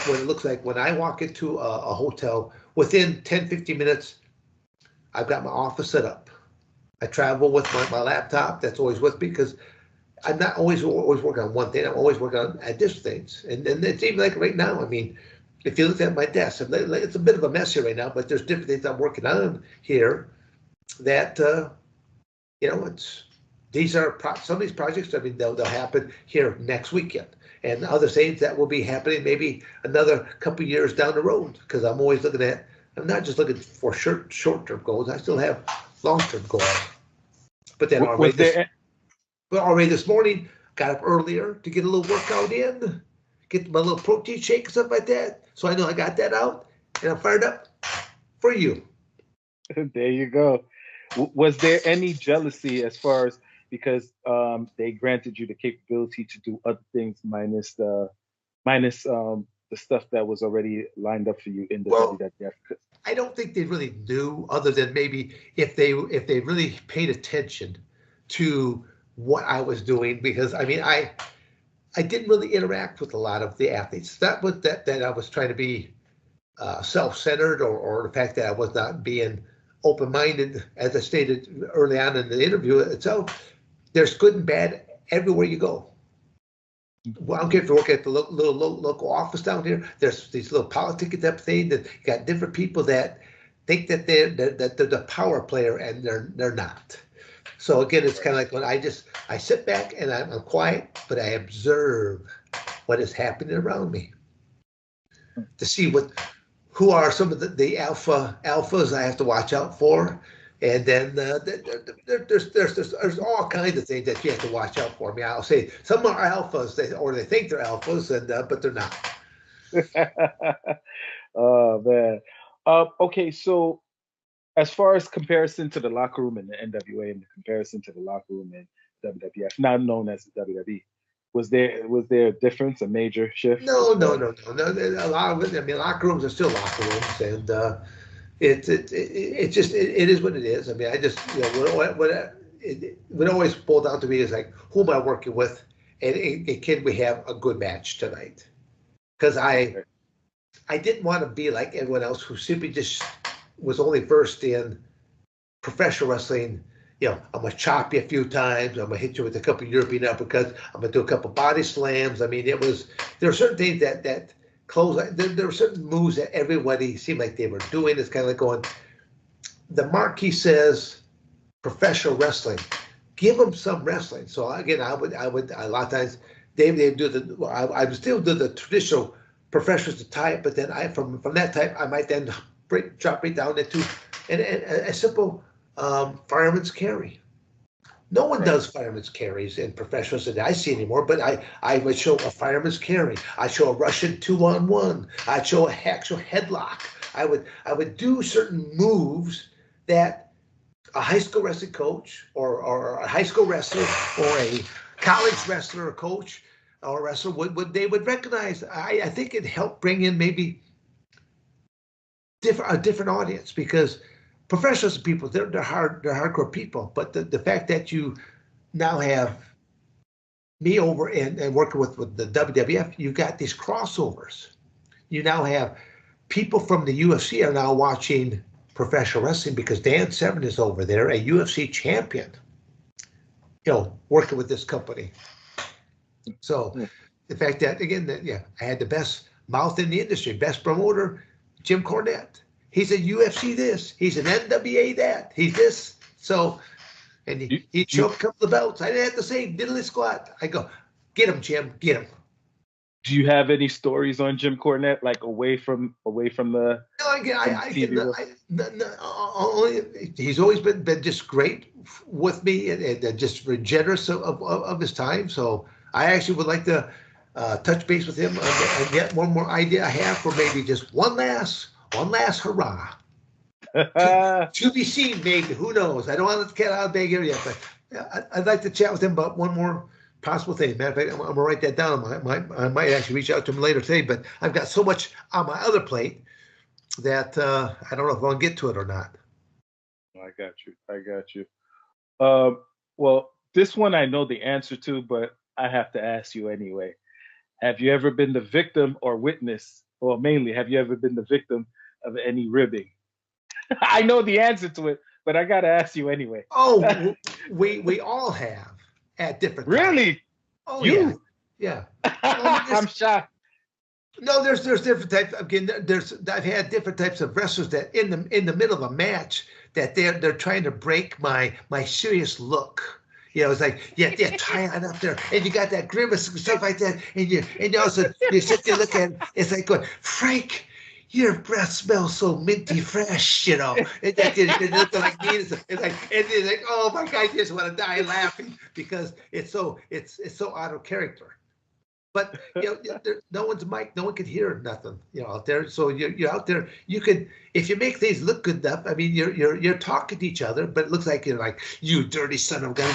Speaker 2: what it looks like when I walk into a hotel. Within 10, 15 minutes, I've got my office set up. I travel with my laptop. That's always with me because I'm not always working on one thing. I'm always working on different things. And it's even like right now. I mean, if you look at my desk, it's a bit of a mess here right now, but there's different things I'm working on here that, it's some of these projects. I mean, they'll happen here next weekend, and other things that will be happening maybe another couple of years down the road. Because I'm always looking at. I'm not just looking for short-term goals. I still have long-term goals. But then
Speaker 1: Was there?
Speaker 2: already this morning, got up earlier to get a little workout in, get my little protein shake and stuff like that. So I know I got that out, and I'm fired up for you.
Speaker 1: There you go. Was there any jealousy as far as because they granted you the capability to do other things minus the stuff that was already lined up for you in the
Speaker 2: Well,
Speaker 1: WWF?
Speaker 2: I don't think they really knew, other than maybe if they really paid attention to what I was doing, because I mean I didn't really interact with a lot of the athletes. That was that I was trying to be self-centered, or the fact that I was not being open-minded, as I stated early on in the interview itself. There's good and bad everywhere you go. Well, I don't care if you work at the little local office down here. There's these little politics type thing that you got different people that think that they're the power player, and they're not. So again, it's kind of like when I sit back and I'm quiet, but I observe what is happening around me to see who are some of the alphas I have to watch out for, and then there's all kinds of things that you have to watch out for. I mean, I'll say some are alphas, or they think they're alphas, and but they're not.
Speaker 1: Oh man. Okay, so as far as comparison to the locker room in the NWA and the comparison to the locker room in WWF, now known as the WWE, was there a difference, a major shift as
Speaker 2: No, no,
Speaker 1: far as?
Speaker 2: no, no, no. A lot of it. I mean, locker rooms are still locker rooms, and it just it is what it is. I mean, I just it would always boil down to me is like, who am I working with, and can we have a good match tonight? Because
Speaker 1: Okay.
Speaker 2: I didn't want to be like everyone else who simply just was only versed in professional wrestling. I'm gonna chop you a few times. I'm gonna hit you with a couple of European uppercuts. I'm gonna do a couple of body slams. I mean, there are certain things that close. There were certain moves that everybody seemed like they were doing. It's kind of like going. The marquee says professional wrestling. give them some wrestling. So again, I would a lot of times they do the I would still do the traditional professionals type, but then from that type I might then drop it down into a simple fireman's carry. No one does fireman's carries in professionals that I see anymore, but I would show a fireman's carry. I show a Russian 2-on-1. I'd show a actual headlock. I would do certain moves that a high school wrestling coach or a high school wrestler or a college wrestler or coach or wrestler would recognize. I think it helped bring in maybe a different audience, because professionals people, they're hardcore people, but the fact that you now have me over and working with the WWF, you've got these crossovers. You now have people from the UFC are now watching professional wrestling because Dan Severn is over there, a UFC champion, working with this company. So the fact that, again, I had the best mouth in the industry, best promoter, Jim Cornette. He's a UFC this. He's an NWA that. He's this. So, and he choked a couple of belts. I didn't have to say diddly squat. I go, get him, Jim, get him.
Speaker 1: Do you have any stories on Jim Cornette, like away from the?
Speaker 2: He's always been just great with me and just generous of his time. So I actually would like to touch base with him and get one more idea I have for maybe just one last hurrah. to be seen, maybe. Who knows? I don't want to get out of the bag here yet, but I'd like to chat with him about one more possible thing. Matter of fact, I'm going to write that down. I might actually reach out to him later today, but I've got so much on my other plate that I don't know if I'll get to it or not.
Speaker 1: I got you. Well, this one I know the answer to, but I have to ask you anyway. Have you ever been the victim or witness, or mainly, have you ever been the victim of any ribbing? I know the answer to it, but I got to ask you anyway.
Speaker 2: Oh, we all have at different times.
Speaker 1: Really?
Speaker 2: Oh,
Speaker 1: you?
Speaker 2: Yeah.
Speaker 1: I'm shocked.
Speaker 2: No, there's different types. Again, I've had different types of wrestlers that in the middle of a match that they're trying to break my serious look. It's like, tired up there, and you got that grimace and stuff like that, and also you sit there looking, it's like going, Frank, your breath smells so minty fresh, and it looks like me. It's like, oh my God, you just want to die laughing because it's so out of character. But no one's mic, no one can hear nothing, out there. So you're out there. You can, if you make things look good enough. I mean, you're talking to each other, but it looks like you're like, you dirty son of a gun,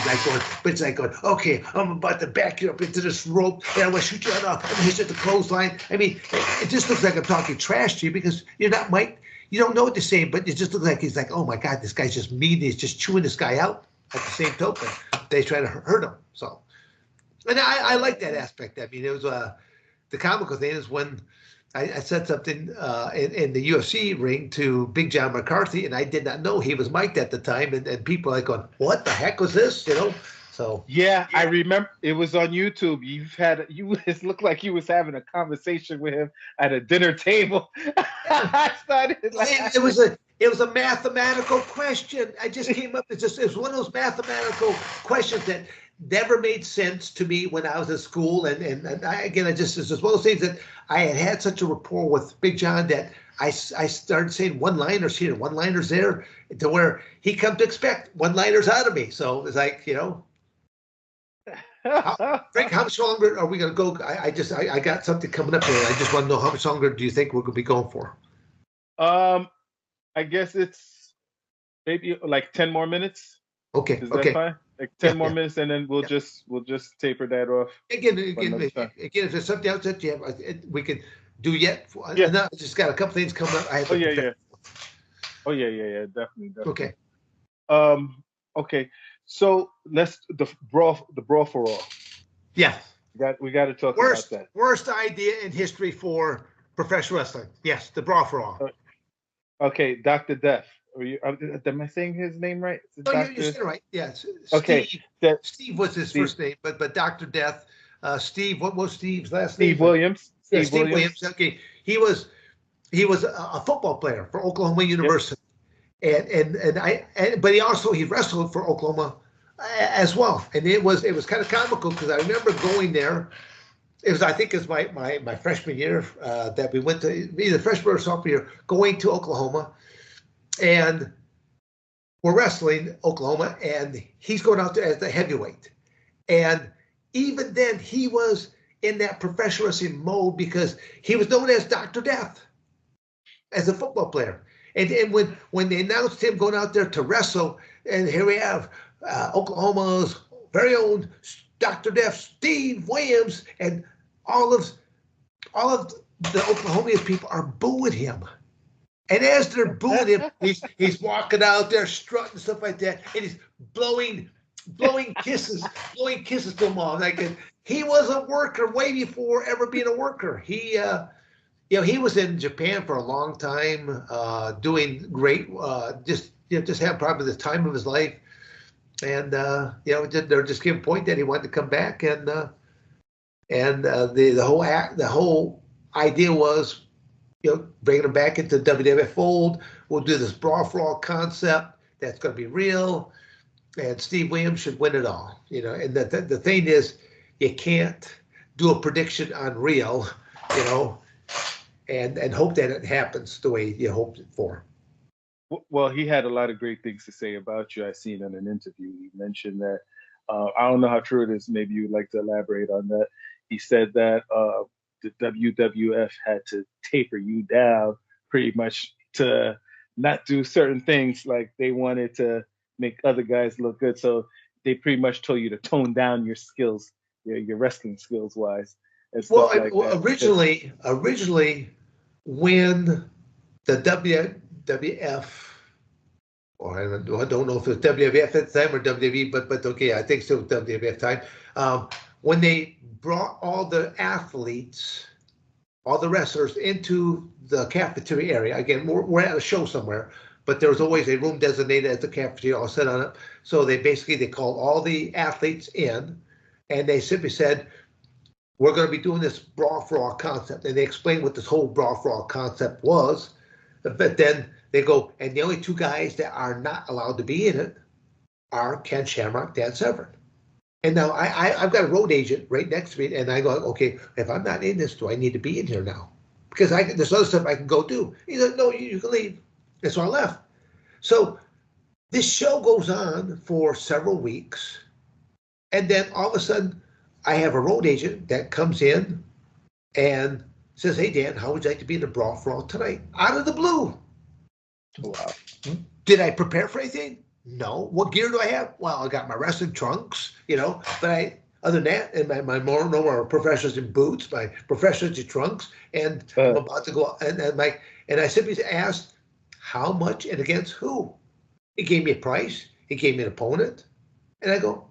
Speaker 2: but it's like going, okay, I'm about to back you up into this rope, and I'm gonna shoot you off. I'm gonna hit you at the clothesline. I mean, it just looks like I'm talking trash to you because you're not Mike. You don't know what to say, but it just looks like he's like, oh my God, this guy's just mean. He's just chewing this guy out. At the same token, they try to hurt him. So. And I like that aspect. I mean, it was the comical thing is when I said something in the UFC ring to Big John McCarthy, and I did not know he was mic'd at the time, and people are like going, "What the heck was this?" So
Speaker 1: yeah, I remember it was on YouTube. It looked like you was having a conversation with him at a dinner table. I started
Speaker 2: laughing. It was a mathematical question. I just came up. It was one of those mathematical questions that never made sense to me when I was at school, and it's just one of those things that I had such a rapport with Big John that I started saying one-liners here, one-liners there, to where he come to expect one-liners out of me. So it's like, Frank, how much longer are we going to go? I got something coming up here. I just want to know how much longer do you think we're going to be going for?
Speaker 1: I guess it's maybe like 10 more minutes.
Speaker 2: Okay.
Speaker 1: Is that fine? Like 10 more minutes, and then we'll just taper that off.
Speaker 2: Again, if there's something else that you have, we could do yet. I just got a couple things coming up.
Speaker 1: Oh yeah, definitely.
Speaker 2: Okay.
Speaker 1: Okay. So let's the brawl for all.
Speaker 2: Yeah.
Speaker 1: We got to talk about that.
Speaker 2: Worst idea in history for professional wrestling. Yes, the brawl for all.
Speaker 1: Okay, Dr. Death. Am I saying his name right?
Speaker 2: You're saying it right. Yes.
Speaker 1: Okay.
Speaker 2: Steve was his first name, but Dr. Death. Steve. What was Steve's last
Speaker 1: name? Steve Williams.
Speaker 2: Steve Williams. Okay. He was a football player for Oklahoma University, but he wrestled for Oklahoma as well. And it was kind of comical because I remember going there. It was, I think, it was my freshman year that we went to, either freshman or sophomore year, going to Oklahoma, and we're wrestling Oklahoma, and he's going out there as the heavyweight. And even then, he was in that professional wrestling mode because he was known as Dr. Death as a football player. And when they announced him going out there to wrestle, and here we have Oklahoma's very own Dr. Death, Steve Williams, and all of the Oklahomian people are booing him. And as they're booing him, he's walking out there strutting and stuff like that, and he's blowing kisses to them all. Like, he was a worker way before ever being a worker. He he was in Japan for a long time, doing great. Just had probably the time of his life, and they're just giving point that he wanted to come back, and the whole idea was, bringing him back into the WWF fold. We'll do this brawl for all concept that's going to be real, and Steve Williams should win it all. And the thing is, you can't do a prediction on real, and hope that it happens the way you hoped it for.
Speaker 1: Well, he had a lot of great things to say about you. I seen in an interview. He mentioned that, I don't know how true it is. Maybe you'd like to elaborate on that. He said that the WWF had to taper you down pretty much to not do certain things, like they wanted to make other guys look good. So they pretty much told you to tone down your skills, your wrestling skills wise. And stuff
Speaker 2: originally, when the WWF, or I don't know if it was WWF at the time or WWE, but okay, I think still WWF time. When they brought all the athletes, all the wrestlers into the cafeteria area. Again, we're at a show somewhere, but there was always a room designated as the cafeteria, all set on it. So they called all the athletes in, and they simply said, we're going to be doing this brawl for all concept. And they explained what this whole brawl for all concept was. But then they go, and the only two guys that are not allowed to be in it are Ken Shamrock, Dan Severn. And now I've got a road agent right next to me, and I go, okay, if I'm not in this, do I need to be in here now? Because there's other stuff I can go do. He's like, no, you can leave. And so I left. So this show goes on for several weeks, and then all of a sudden, I have a road agent that comes in and says, hey, Dan, how would you like to be in the Brawl for All tonight? Out of the blue.
Speaker 1: Wow.
Speaker 2: Did I prepare for anything? No. What gear do I have? Well, I got my wrestling trunks, but other than that, and my more professionals in boots, my professionals in trunks, and I'm about to go, and I simply asked, how much and against who? He gave me a price. He gave me an opponent. And I go,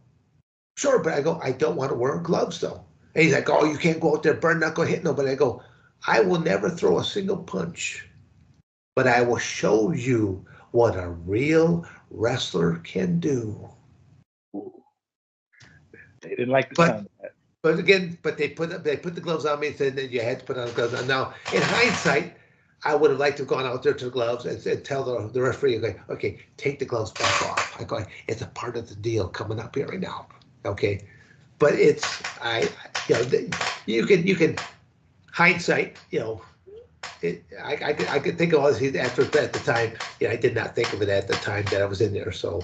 Speaker 2: sure, but I don't want to wear gloves though. And he's like, oh, you can't go out there burn knuckle hit nobody. I go, I will never throw a single punch, but I will show you what a real wrestler can do.
Speaker 1: They didn't like the sound of that.
Speaker 2: But they put the gloves on me and said that you had to put on the gloves on. Now, in hindsight, I would have liked to have gone out there to the gloves and tell the referee, okay, take the gloves back off. I go, it's a part of the deal coming up here right now. Okay, but you can hindsight, I could think of all this after at the time. I did not think of it at the time that I was in there. So,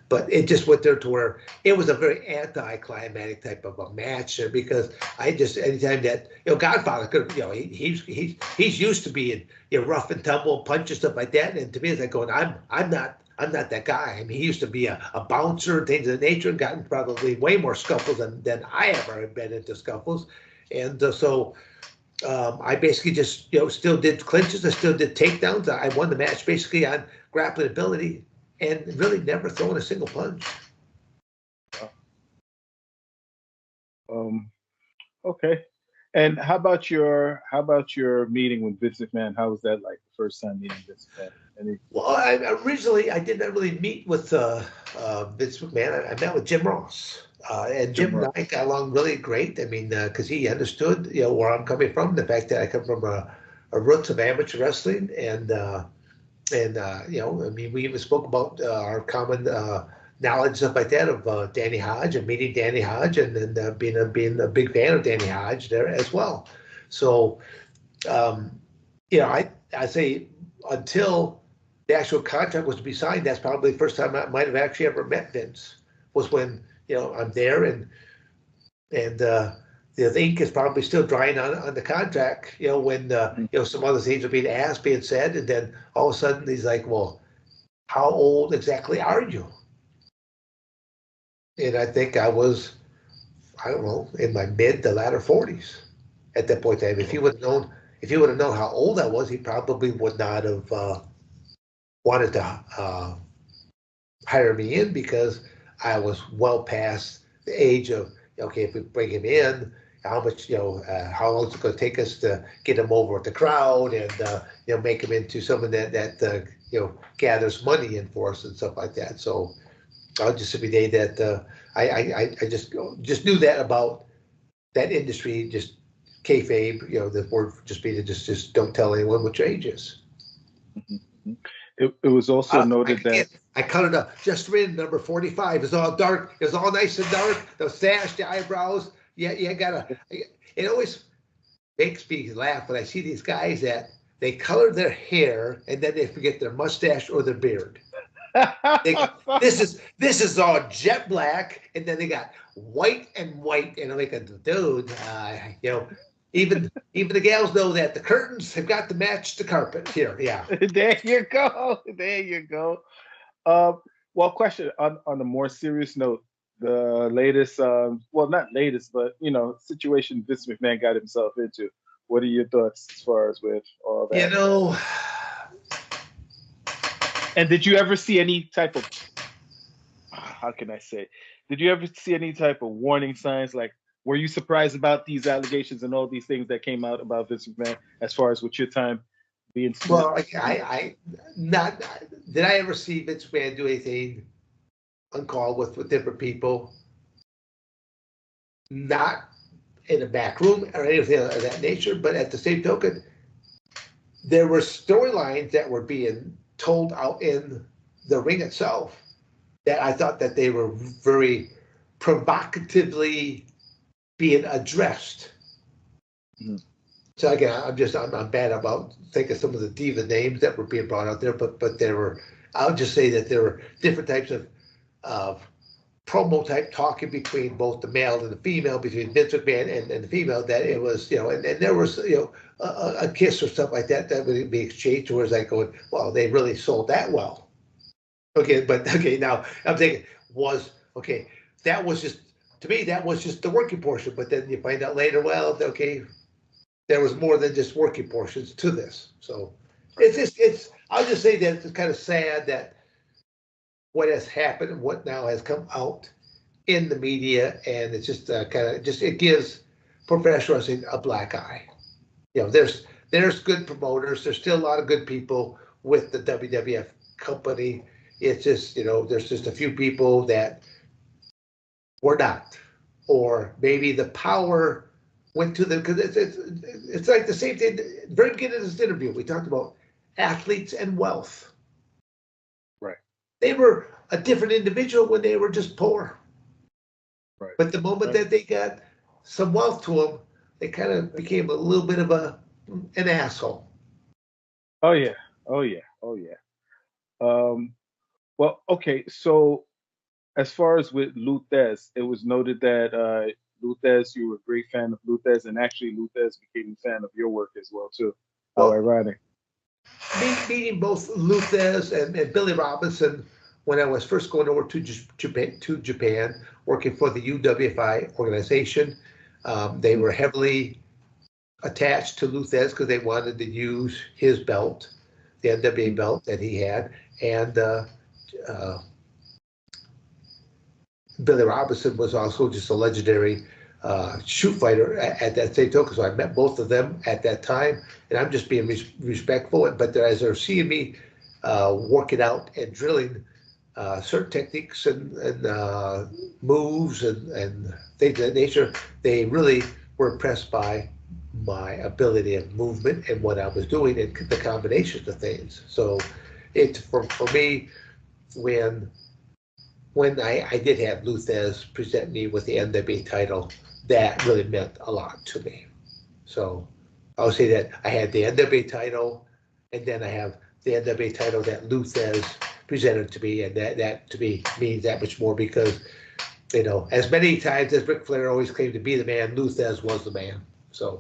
Speaker 2: but it just went there to where it was a very anticlimactic type of a match there, because anytime that Godfather could, he's used to being rough and tumble, punch and stuff like that, and to me it's like going, I'm not that guy. I mean, he used to be a bouncer and things of that nature, and gotten probably way more scuffles than I ever have been into scuffles. And so I basically just, still did clinches. I still did takedowns. I won the match basically on grappling ability and really never throwing a single punch.
Speaker 1: Okay. And how about your meeting with Vince McMahon? How was that like, the first time meeting Vince McMahon?
Speaker 2: Well, originally I didn't really meet with Vince McMahon. I met with Jim Ross. And Jim and I got along really great. I mean, because he understood, where I'm coming from, the fact that I come from a roots of amateur wrestling, and I mean, we even spoke about our common knowledge, stuff like that, of Danny Hodge and meeting Danny Hodge, and then being a big fan of Danny Hodge there as well. So, I say until the actual contract was to be signed, that's probably the first time I might have actually ever met Vince. Was when I'm there and the ink is probably still drying on the contract. When some other things are being said, and then all of a sudden he's like, "Well, how old exactly are you?" And I think I was, I don't know, in my mid to latter 40s at that point in time. If he would have known how old I was, he probably would not have wanted to hire me in, because I was well past the age of, okay, if we bring him in, how much, how long is it going to take us to get him over with the crowd, and make him into someone that gathers money in for us and stuff like that. So I'll just say that I just knew that about that industry, just kayfabe, the word just being just don't tell anyone what your age is.
Speaker 1: Mm-hmm. It was also noted that
Speaker 2: I cut it up. Just in number 45. It's all dark. It's all nice and dark. The sash, the eyebrows. Yeah, you gotta. It always makes me laugh when I see these guys that they color their hair and then they forget their mustache or their beard. This is all jet black, and then they got white and white, and I'm like, dude, even the gals know that the curtains have got to match the carpet here. Yeah.
Speaker 1: There you go. There you go. Well, question on a more serious note, the latest, well, not latest, but situation Vince McMahon got himself into. What are your thoughts as far as with all that? And did you ever see any type of, how can I say, did you ever see any type of warning signs? Like, were you surprised about these allegations and all these things that came out about Vince McMahon as far as with your time being?
Speaker 2: Well, I not did I ever see Vince McMahon do anything uncalled with different people? Not in a back room or anything of that nature, but at the same token, there were storylines that were being told out in the ring itself that I thought that they were very provocatively being addressed. Mm-hmm. So again, I'm bad about thinking some of the diva names that were being brought out there, but there were, I'll just say that there were different types of promo type talking between both the male and the female, between Vince McMahon and the female, that it was, and there was, a kiss or stuff like that would be exchanged, where it's like going, well, they really sold that well. Okay, now I'm thinking, that was just, to me, that was just the working portion, but then you find out later, well, okay, there was more than just working portions to this. So I'll just say that it's kind of sad that what has happened and what now has come out in the media, and it's just it gives professional wrestling a black eye. There's good promoters. There's still a lot of good people with the WWF company. It's just, there's just a few people that were not, or maybe the power went to them, because it's like the same thing. Very beginning of this interview, we talked about athletes and wealth.
Speaker 1: Right.
Speaker 2: They were a different individual when they were just poor.
Speaker 1: Right.
Speaker 2: But the moment that they got some wealth to them, they kind of became a little bit of an asshole.
Speaker 1: Oh yeah. Well, okay. So as far as with Luthez, it was noted that Luthez, you were a great fan of Luthez, and actually Luthez became a fan of your work as well too. How ironic.
Speaker 2: Meeting both Luthez and Billy Robinson when I was first going over to Japan, working for the UWFI organization. They were heavily attached to Luthez because they wanted to use his belt, the NWA belt that he had, and Billy Robinson was also just a legendary shoot fighter at that same token. So I met both of them at that time, and I'm just being respectful. But as they're seeing me working out and drilling certain techniques and moves and things of that nature, they really were impressed by my ability of movement and what I was doing and the combinations of things. So for me, when when I did have Luthez present me with the NWA title, that really meant a lot to me. So I would say that I had the NWA title, and then I have the NWA title that Luthez presented to me, and that to me means that much more because, as many times as Ric Flair always claimed to be the man, Luthez was the man. So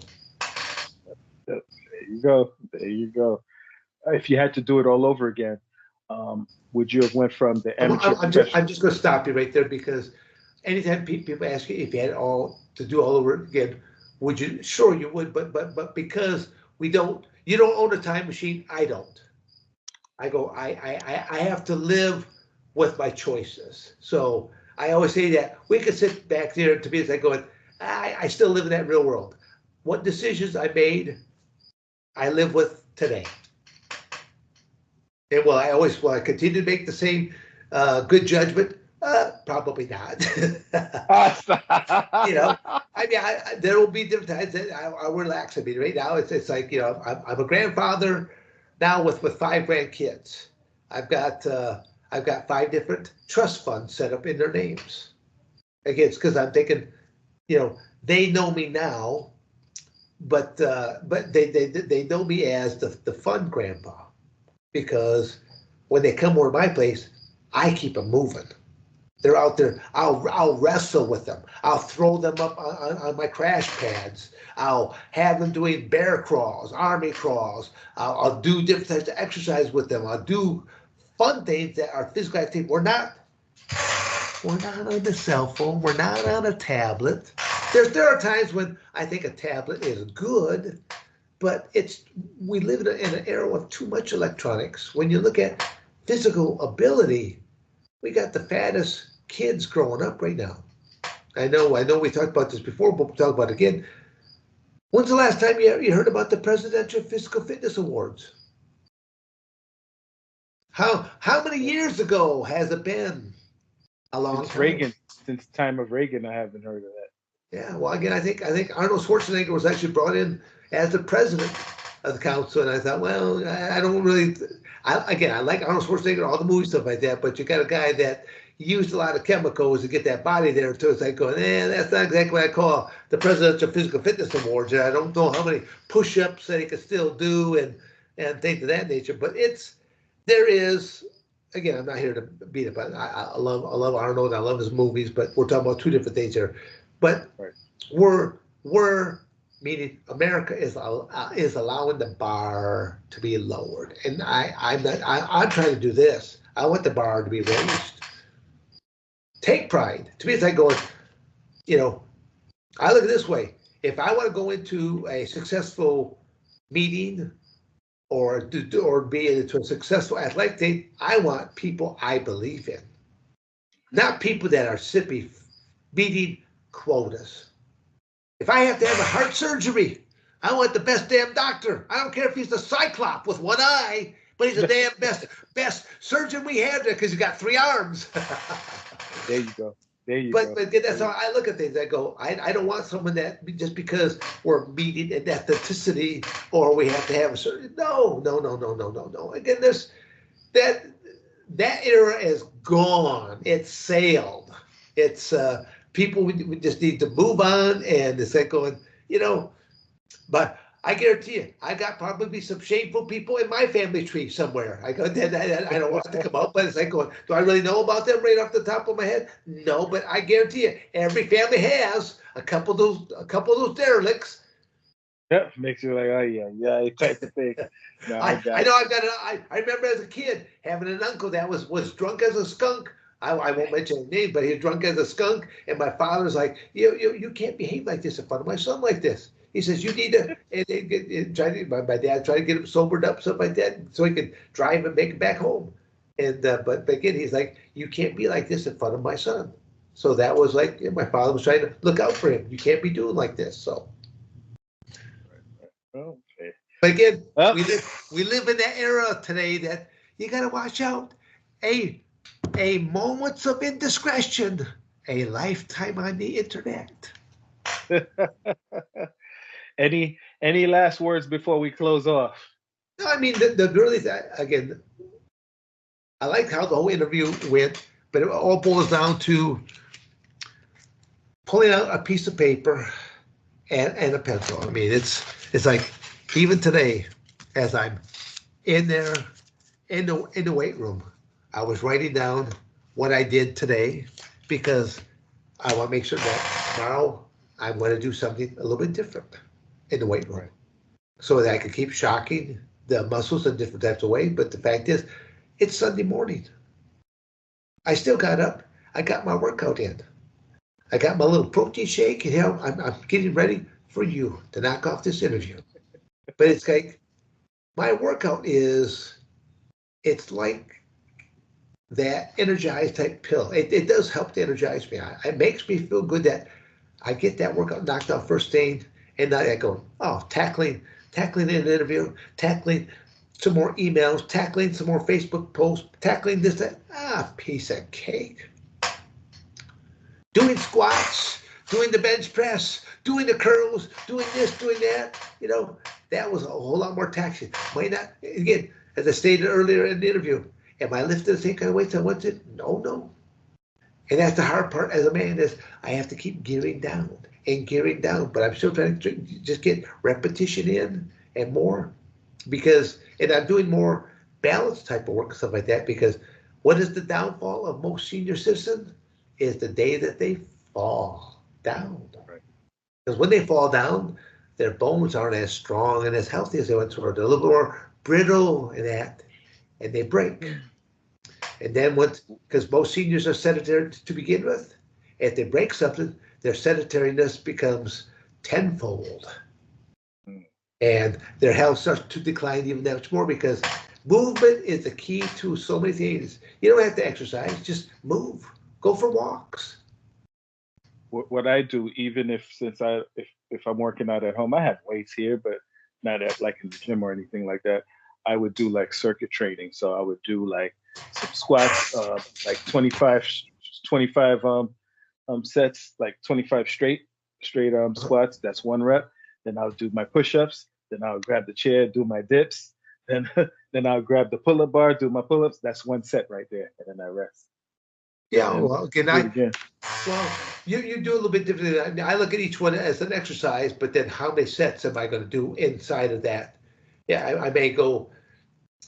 Speaker 3: there you go. There you go. If you had to do it all over again, would you have went from the amateur
Speaker 2: I'm just going to stop you right there because anytime people ask you if you had to do all over again, would you? Sure, you would, but because you don't own a time machine, I don't. I have to live with my choices. So I always say that we could sit back there to me as I go, I still live in that real world. What decisions I made, I live with today. And will I continue to make the same good judgment? Probably not. There will be different times that I relax. I mean, right now it's like I'm a grandfather now with 5 grandkids. I've got 5 different trust funds set up in their names. Again, it's because I'm thinking, they know me now, but they know me as the fun grandpa. Because when they come over to my place, I keep them moving. They're out there. I'll wrestle with them. I'll throw them up on my crash pads. I'll have them doing bear crawls, army crawls. I'll do different types of exercise with them. I'll do fun things that are physical activity. We're not on the cell phone. We're not on a tablet. There are times when I think a tablet is good. But we live in an era of too much electronics. When you look at physical ability, we got the fattest kids growing up right now. I know we talked about this before, but we'll talk about it again. When's the last time you heard about the Presidential Physical Fitness Awards? How many years ago has it been? A long
Speaker 3: since
Speaker 2: time.
Speaker 3: Reagan, since the time of Reagan, I haven't heard of that.
Speaker 2: Yeah, well, again, I think Arnold Schwarzenegger was actually brought in as the president of the council, and I thought, well, I don't really. I like Arnold Schwarzenegger, all the movie stuff like that, but you got a guy that used a lot of chemicals to get that body there too. It's like going, that's not exactly what I call the Presidential Physical Fitness Awards. And I don't know how many push-ups that he could still do and things of that nature. But there is. Again, I'm not here to beat it, but I love Arnold. I love his movies, but we're talking about 2 different things here. But
Speaker 3: right.
Speaker 2: we're meaning America is allowing the bar to be lowered, and I'm trying to do this. I want the bar to be raised. Take pride. To me, it's like going, I look at it this way. If I want to go into a successful meeting or be into a successful athletic thing, I want people I believe in, not people that are simply meeting quotas. If I have to have a heart surgery, I want the best damn doctor. I don't care if he's the Cyclops with 1 eye, but he's the damn best surgeon we have there because he's got 3 arms.
Speaker 3: There you go.
Speaker 2: But that's how I look at things. I go, I don't want someone that just because we're meeting an ethnicity or we have to have a certain. No. Again, that era is gone. It's sailed. It's people. We just need to move on, and it's like going, But I guarantee you, I got probably some shameful people in my family tree somewhere. I don't want it to come out, but it's like going, do I really know about them right off the top of my head? No, but I guarantee you, every family has a couple of those derelicts.
Speaker 3: Yeah, makes you like, oh yeah, type of thing. No,
Speaker 2: I know I remember as a kid having an uncle that was drunk as a skunk. I won't mention his name, but he was drunk as a skunk, and my father's like, you can't behave like this in front of my son like this. He says, you need to, my dad tried to get him sobered up, something like that, so he could drive and make it back home. And but again, he's like, you can't be like this in front of my son. So that was like, my father was trying to look out for him. You can't be doing like this. So.
Speaker 3: Okay.
Speaker 2: But again, we live in that era today that you got to watch out. A moments of indiscretion, a lifetime on the internet.
Speaker 3: Any last words before we close off?
Speaker 2: No, I mean the really again. I liked how the whole interview went, But it all boils down to pulling out a piece of paper and a pencil. I mean, it's like even today, as I'm in there in the weight room, I was writing down what I did today because I want to make sure that tomorrow I'm going to do something a little bit different in the weight room, so that I can keep shocking the muscles in different types of ways. But the fact is, it's Sunday morning. I still got up. I got my workout in. I got my little protein shake, and I'm getting ready for you to knock off this interview. But it's like my workout it's like that energized type pill. It does help to energize me. It makes me feel good that I get that workout knocked out first thing, and then I go, tackling an interview, tackling some more emails, tackling some more Facebook posts, tackling this, that. Piece of cake. Doing squats, doing the bench press, doing the curls, doing this, doing that. That was a whole lot more taxing. Might not, again, as I stated earlier in the interview, am I lifting the same kind of weights I want to? No. And that's the hard part as a man is I have to keep gearing down and gearing down. But I'm still trying to just get repetition in and more and I'm doing more balanced type of work and stuff like that because what is the downfall of most senior citizens is the day that they fall down.
Speaker 1: Right.
Speaker 2: Because when they fall down, their bones aren't as strong and as healthy as they once were. They're a little more brittle and they break. And then because most seniors are sedentary to begin with, if they break something, their sedentariness becomes tenfold. And their health starts to decline even that much more because movement is the key to so many things. You don't have to exercise, just move. Go for walks.
Speaker 3: What I do, even if I'm working out at home, I have weights here, but not at like in the gym or anything like that. I would do like circuit training. So I would do like some squats, like 25 sets, like 25 straight squats. That's 1 rep. Then I'll do my push-ups. Then I'll grab the chair, do my dips. Then I'll grab the pull-up bar, do my pull-ups. That's 1 set right there, and then I rest.
Speaker 2: Yeah, well,
Speaker 3: again.
Speaker 2: You do a little bit differently. I look at each one as an exercise, but then how many sets am I going to do inside of that? Yeah, I may go.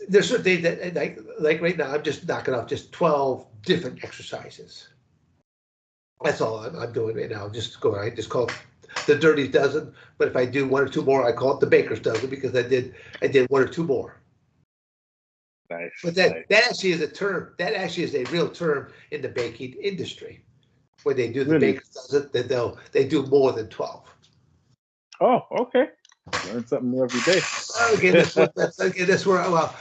Speaker 2: There's certain days that like right now I'm just knocking off just 12 different exercises. That's all I'm doing right now. I just call it the dirty dozen. But if I do 1 or 2 more, I call it the baker's dozen because I did 1 or 2 more.
Speaker 3: Nice.
Speaker 2: But that actually is a term. That actually is a real term in the baking industry. When they do the baker's dozen, they do more than 12.
Speaker 3: Oh, okay. Learn something new every day.
Speaker 2: That's where. Well,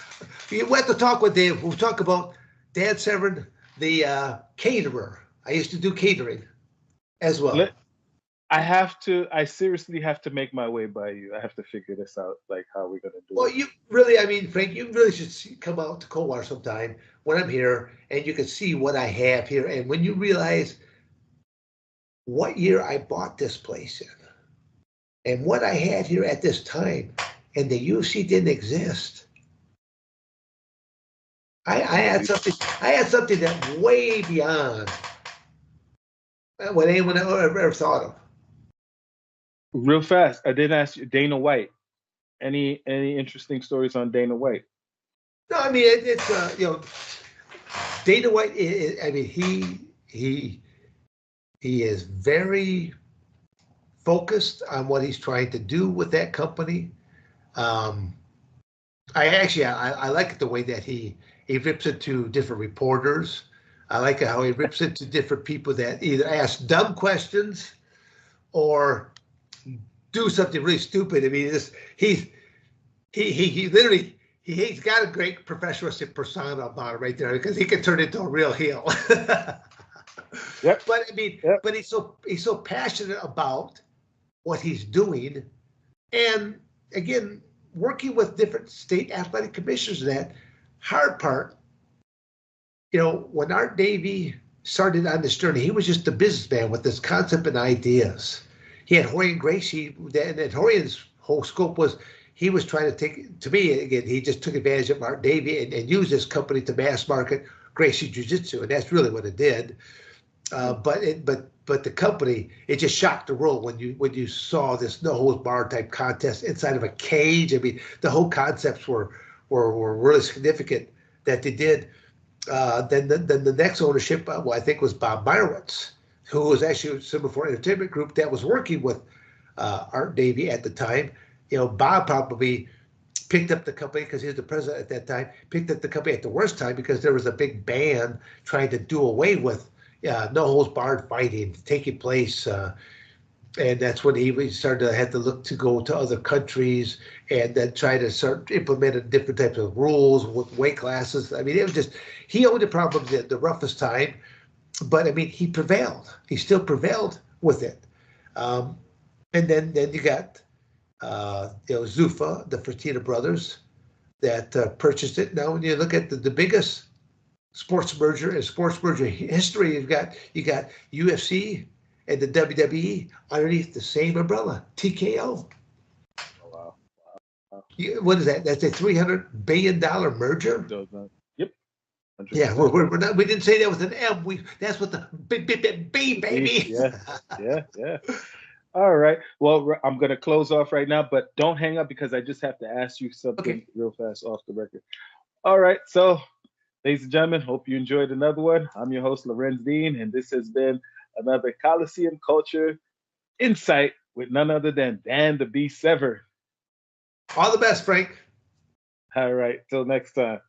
Speaker 2: we went to talk with Dave. We'll talk about Dan Severn, the caterer. I used to do catering as well.
Speaker 3: I seriously have to make my way by you. I have to figure this out, like how we're gonna do it.
Speaker 2: Well, Frank, you really should come out to Coldwater sometime when I'm here, and you can see what I have here. And when you realize what year I bought this place in, and what I had here at this time, and the UFC didn't exist. I had something that way beyond what anyone ever thought of.
Speaker 3: Real fast, I didn't ask you, Dana White. Any interesting stories on Dana White?
Speaker 2: No, I mean it's Dana White. He is very focused on what he's trying to do with that company. I like the way that he rips into different reporters. I like how he rips into different people that either ask dumb questions or do something really stupid. I mean, he's got a great professionalistic persona about it right there because he can turn into a real heel.
Speaker 3: Yep.
Speaker 2: But I mean, but he's so passionate about what he's doing, and again, working with different state athletic commissioners. That hard part, when Art Davey started on this journey, he was just a businessman with this concept and ideas. He had Horian Gracie, and Horian's whole scope was he was trying to he just took advantage of Art Davey and use this company to mass market Gracie Jiu-Jitsu, and that's really what it did. But the company, it just shocked the world when you saw this no holds barred type contest inside of a cage. I mean, the whole concepts were really significant that they did. Then the next ownership, well, I think was Bob Meyerowitz, who was actually Silver Fort Entertainment Group that was working with Art Davie at the time. Bob probably picked up the company because he was the president at that time. Picked up the company at the worst time because there was a big ban trying to do away with no holds barred fighting taking place, and that's when he started to have to look to go to other countries and then try to start implementing different types of rules with weight classes. I mean, it was just he owned it probably the roughest time, but I mean he prevailed. He still prevailed with it, and then you got Zuffa, the Fertitta brothers, that purchased it. Now when you look at the biggest sports merger in sports merger history, you got UFC and the WWE underneath the same umbrella, TKO.
Speaker 3: Oh, wow.
Speaker 2: What is that? That's a $300 billion merger.
Speaker 3: Yep.
Speaker 2: 100%. Yeah, we're not. We didn't say that with an M. That's what the B, baby.
Speaker 3: Yeah. All right. Well, I'm going to close off right now, but don't hang up because I just have to ask you something real fast off the record. All right. So, ladies and gentlemen, hope you enjoyed another one. I'm your host, Lorenz Dean, and this has been another Coliseum Culture Insight with none other than Dan the Beast Severn.
Speaker 2: All the best, Frank.
Speaker 3: All right. Till next time.